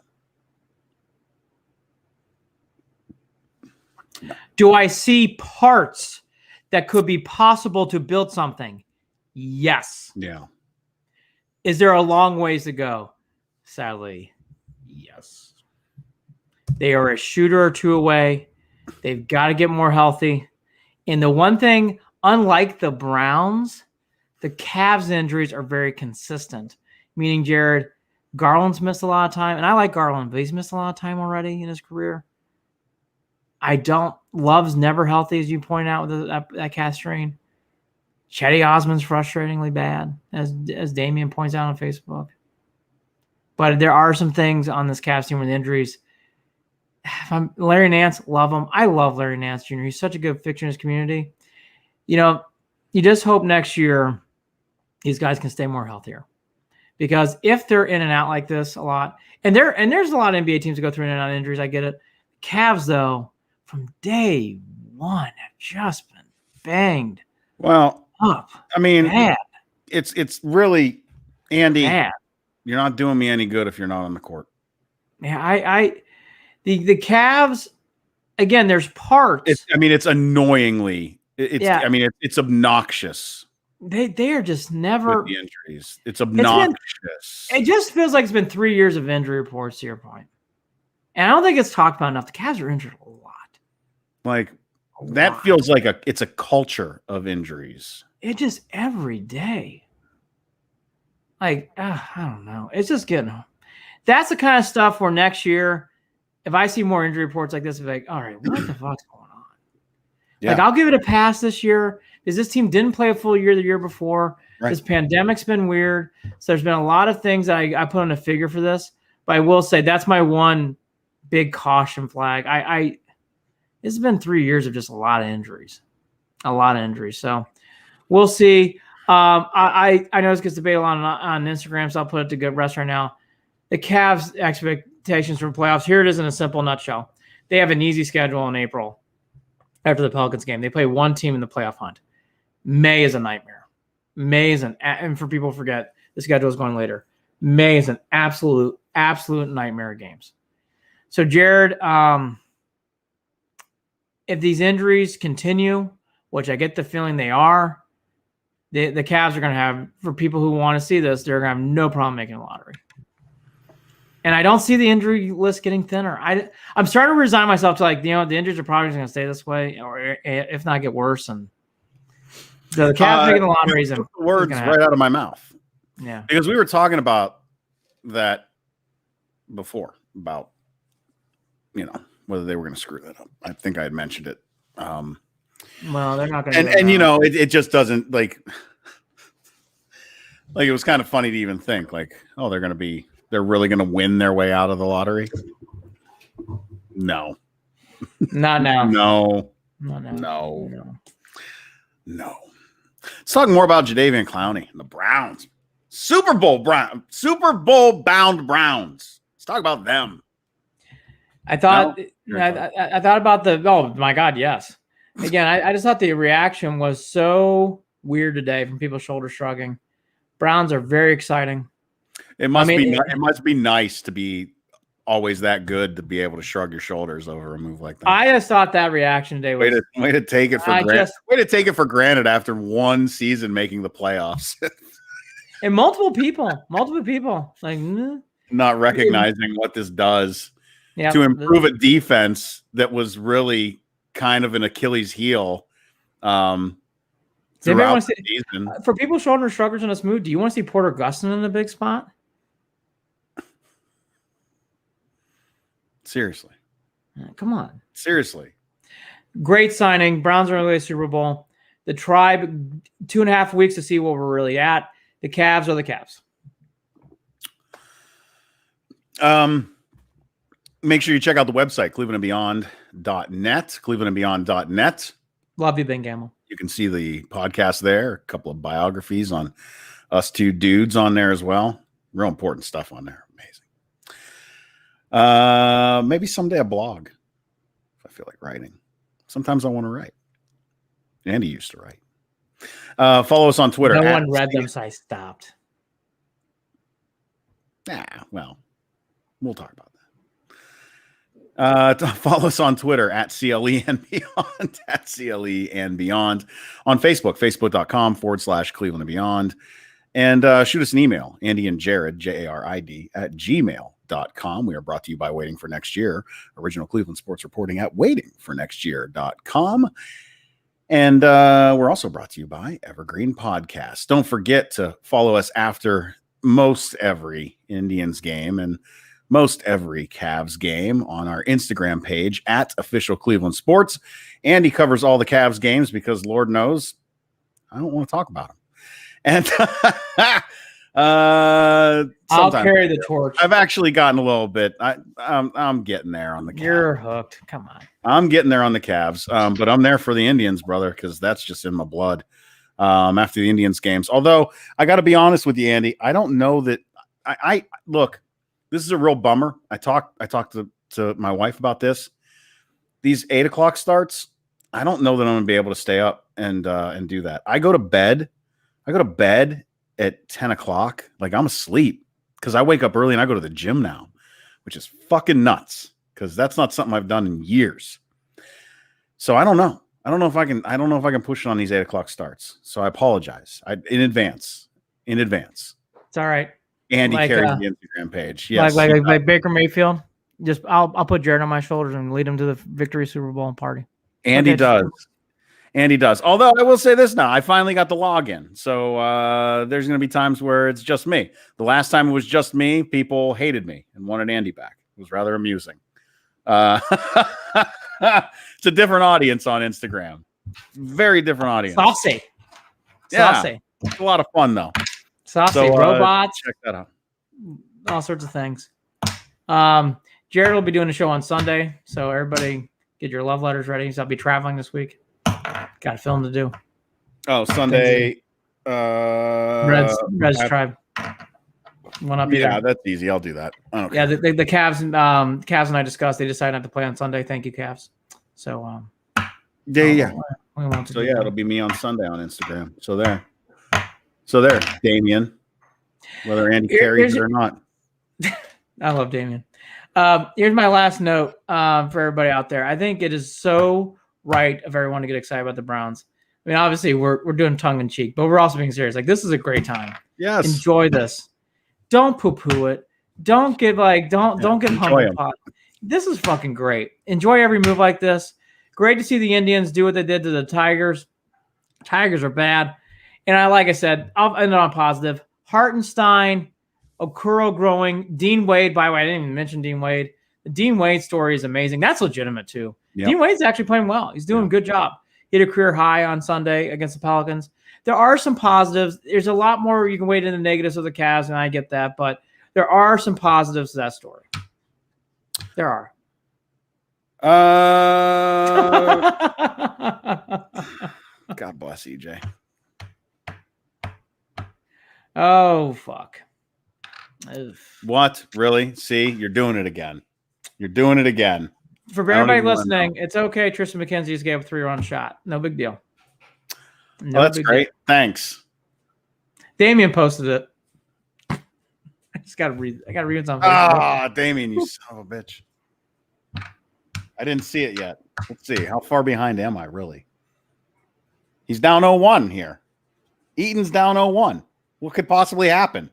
Do I see parts that could be possible to build something? Yes. Yeah. Is there a long ways to go? Sadly, yes. They are a shooter or two away. They've got to get more healthy. And the one thing, unlike the Browns, the Cavs injuries are very consistent. Meaning, Jared, Garland's missed a lot of time. And I like Garland, but he's missed a lot of time already in his career. Love's never healthy, as you point out with that calf strain. Chetty Osman's frustratingly bad, as Damian points out on Facebook. But there are some things on this Cavs team with injuries. Larry Nance, love him. I love Larry Nance Jr. He's such a good fixture in his community. You know, you just hope next year these guys can stay more healthier. Because if they're in and out like this a lot, and there's a lot of NBA teams that go through in and out of injuries, I get it. Cavs, though, from day one have just been banged up. I mean, bad. It's really, Andy, Bad. You're not doing me any good if you're not on the court. Yeah, the Cavs, again, there's parts. It's annoyingly, it's obnoxious. They are just never with the injuries. It's obnoxious. It just feels like it's been 3 years of injury reports, to your point. And I don't think it's talked about enough. The Cavs are injured a lot. Like, that feels like it's a culture of injuries. It just every day. Like, I don't know. It's just getting. That's the kind of stuff where next year, if I see more injury reports like this, I'll be like, all right, what the fuck's going on? Yeah. Like, I'll give it a pass this year because this team didn't play a full year the year before. Right. This pandemic's been weird. So there's been a lot of things that I put on a figure for this. But I will say that's my one big caution flag. It's been 3 years of just a lot of injuries. So we'll see. I know this gets debated a lot on Instagram, so I'll put it to good rest right now. The Cavs' expectations for playoffs, here it is in a simple nutshell. They have an easy schedule in April after the Pelicans game. They play one team in the playoff hunt. May is a nightmare. And for people who forget, the schedule is going later. May is an absolute nightmare of games. So, Jared, if these injuries continue, which I get the feeling they are, the Cavs are going to have, for people who want to see this, they're going to have no problem making a lottery. And I don't see the injury list getting thinner. I'm starting to resign myself to the injuries are probably going to stay this way, or if not get worse. And so the Cavs making the lotteries. And words right out of my mouth. Yeah, because we were talking about that before, about whether they were going to screw that up. I think I had mentioned it. Well, they're not going to. And it just doesn't like it was kind of funny to even think oh, they're really going to win their way out of the lottery. No, not now. No, No. Let's talk more about Jadeveon Clowney and the Browns. Super Bowl bound Browns. Let's talk about them. I thought I thought about oh my God, yes. Again, I just thought the reaction was so weird today from people shoulder shrugging. Browns are very exciting. It must be nice to be always that good to be able to shrug your shoulders over a move like that. I just thought that reation today was way to take it for granted. Way to take it for granted after one season making the playoffs. And multiple people like not recognizing what this does to improve a defense that was really kind of an Achilles heel. Throughout the season. For people shoulder shruggers in this mood, do you want to see Porter Gustin in the big spot? Seriously. Come on. Seriously. Great signing. Browns are going to Super Bowl. The Tribe, 2.5 weeks to see where we're really at. The Cavs are the Cavs. Make sure you check out the website, clevelandandbeyond.net, clevelandandbeyond.net. Love you, Ben Gamble. You can see the podcast there, a couple of biographies on us two dudes on there as well. Real important stuff on there. Amazing. Maybe someday a blog if I feel like writing. Sometimes I want to write. Andy used to write. Follow us on Twitter. No one read them, so I stopped. Well, we'll talk about that. Follow us on Twitter at CLE and Beyond, at CLE and Beyond. On Facebook, facebook.com/Cleveland and Beyond. And shoot us an email, Andy and Jared, JARID, at gmail.com. We are brought to you by Waiting for Next Year, original Cleveland sports reporting at waitingfornextyear.com. And we're also brought to you by Evergreen Podcast. Don't forget to follow us after most every Indians game and most every Cavs game on our Instagram page at Official Cleveland Sports. Andy covers all the Cavs games because Lord knows I don't want to talk about them. And I'll carry the torch. I've actually gotten a little bit. I'm getting there on the Cavs. You're hooked. Come on. I'm getting there on the Cavs, but I'm there for the Indians, brother, because that's just in my blood. After the Indians games, although I got to be honest with you, Andy, I don't know that. I look. This is a real bummer. I talked to my wife about this. These 8 o'clock starts. I don't know that I'm gonna be able to stay up and do that. I go to bed at 10 o'clock. Like I'm asleep because I wake up early and I go to the gym now, which is fucking nuts because that's not something I've done in years. So I don't know. I don't know if I can push it on these 8 o'clock starts. So I apologize in advance. It's all right. Andy carries the Instagram page. Yes. Like Baker Mayfield. Just I'll put Jared on my shoulders and lead him to the victory Super Bowl party. Andy does. Although I will say this now, I finally got the login. So there's going to be times where it's just me. The last time it was just me, people hated me and wanted Andy back. It was rather amusing. It's a different audience on Instagram. Very different audience. Saucy. It's a lot of fun though. Saucy robots. Check that out. All sorts of things. Jared will be doing a show on Sunday, so everybody get your love letters ready. So I'll be traveling this week. Got a film to do. Oh, Sunday. Reds Tribe. That's easy. I'll do that. I don't care. Yeah, the Cavs and I discussed. They decided not to play on Sunday. Thank you, Cavs. So it'll be me on Sunday on Instagram. So there, Damien. Whether Andy carries it or not. I love Damien. Here's my last note for everybody out there. I think it is so right of everyone to get excited about the Browns. I mean, obviously we're doing tongue in cheek, but we're also being serious. Like this is a great time. Yes. Enjoy this. Don't poo-poo it. Don't get humble pot. This is fucking great. Enjoy every move like this. Great to see the Indians do what they did to the Tigers. Tigers are bad. And like I said, I'll end on positive. Hartenstein, Okuro growing, Dean Wade. By the way, I didn't even mention Dean Wade. The Dean Wade story is amazing. That's legitimate too. Yep. Dean Wade's actually playing well. He's doing a good job. He had a career high on Sunday against the Pelicans. There are some positives. There's a lot more you can wade in the negatives of the Cavs, and I get that, but there are some positives to that story. There are. God bless EJ. Oh, fuck. What? Really? See, you're doing it again. You're doing it again. For everybody listening, it's okay. Tristan McKenzie's gave a 3-run shot. No big deal. No, that's great. Deal. Thanks. Damien posted it. I gotta read something. Ah, Damien, you son of a bitch. I didn't see it yet. Let's see. How far behind am I, really? He's down 0-1 here. Eaton's down 0-1. What could possibly happen?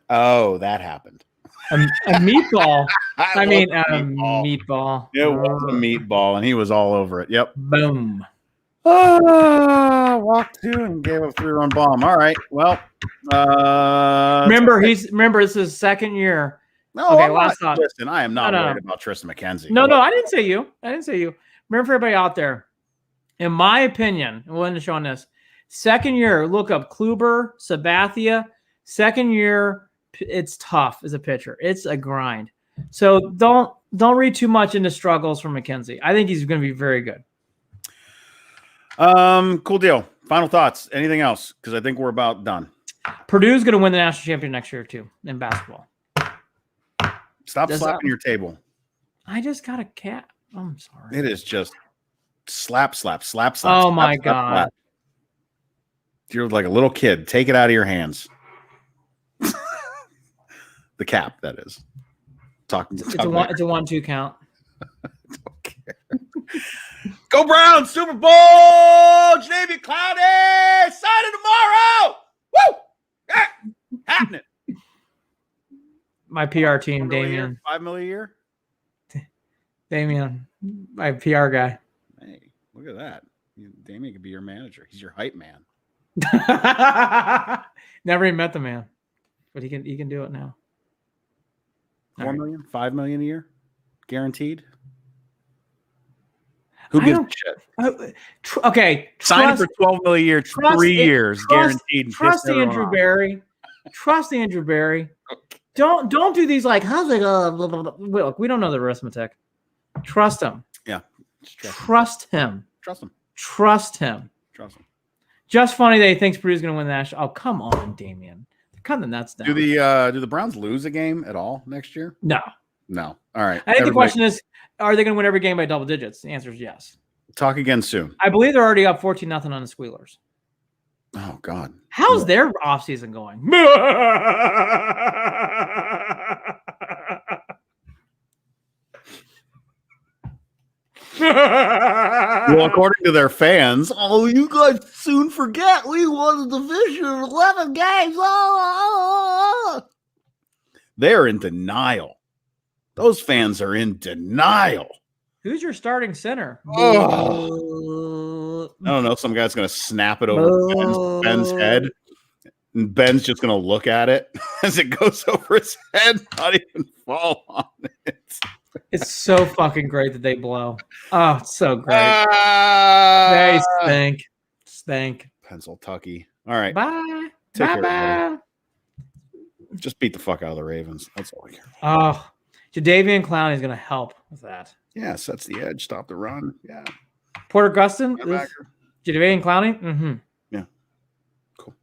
Oh, that happened. A meatball. I mean, a meatball. It was a meatball, and he was all over it. Yep. Boom. Walked 2 and gave a 3-run bomb. All right. Well, remember it's his second year. No, okay, last thought. Listen, I am not worried about Tristan McKenzie. No, I didn't say you. Remember, for everybody out there, in my opinion, and we'll end the show on this. Second year, look up Kluber, Sabathia. Second year, it's tough as a pitcher. It's a grind. So don't read too much into struggles from McKenzie. I think he's going to be very good. Cool deal. Final thoughts. Anything else? Because I think we're about done. Purdue's going to win the national championship next year too in basketball. Stop slapping your table. I just got a cat. I'm sorry. It is just slap. Oh my God. Slap. You're like a little kid. Take it out of your hands. The cap, that is. It's a 1-2 count. Don't care. Go Browns, Super Bowl! Jadeveon, Clowney! Signing tomorrow! Woo! Yeah. Happening. My PR team, Damien. $5 million a year? Damien, my PR guy. Hey, look at that. Damien could be your manager. He's your hype man. Never even met the man, but he can do it now. $4 million, $5 million a year, guaranteed. Who gives a shit? Okay, sign for $12 million a year, 3 years, guaranteed. Trust Andrew Barry. Trust Andrew Barry. Okay. Don't do these like how's it go? Look, we don't know the arithmetic. Trust him. Yeah. Trust him. Trust him. Trust him. Trust him. Just funny that he thinks Purdue's going to win the national. Oh, come on, Damien. Cut the nuts down. Do the Browns lose a game at all next year? No. All right. I think the question is, are they going to win every game by double digits? The answer is yes. Talk again soon. I believe they're already up 14-0 on the Squealers. Oh, God. How's their offseason going? Well, according to their fans, oh, you guys soon forget we won the division in 11 games. They're in denial. Those fans are in denial. Who's your starting center? Oh. I don't know. Some guy's going to snap it over Ben's head. And Ben's just going to look at it as it goes over his head, not even fall on it. It's so fucking great that they blow. Oh, it's so great. They stink. Pennsylvania. All right. Bye. Take care, bye. Just beat the fuck out of the Ravens. That's all I care. Oh, Jadeveon Clowney is going to help with that. Yeah, sets the edge, stop the run. Yeah. Porter Gustin, Jadeveon Clowney. Mm-hmm. Yeah. Cool.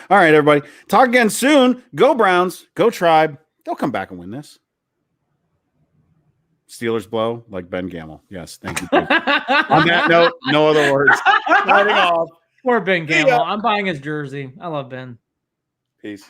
All right, everybody. Talk again soon. Go Browns. Go Tribe. They'll come back and win this. Steelers blow like Ben Gamble. Yes, thank you. On that note, no other words. Signing off. Poor Ben Gamble. I'm buying his jersey. I love Ben. Peace.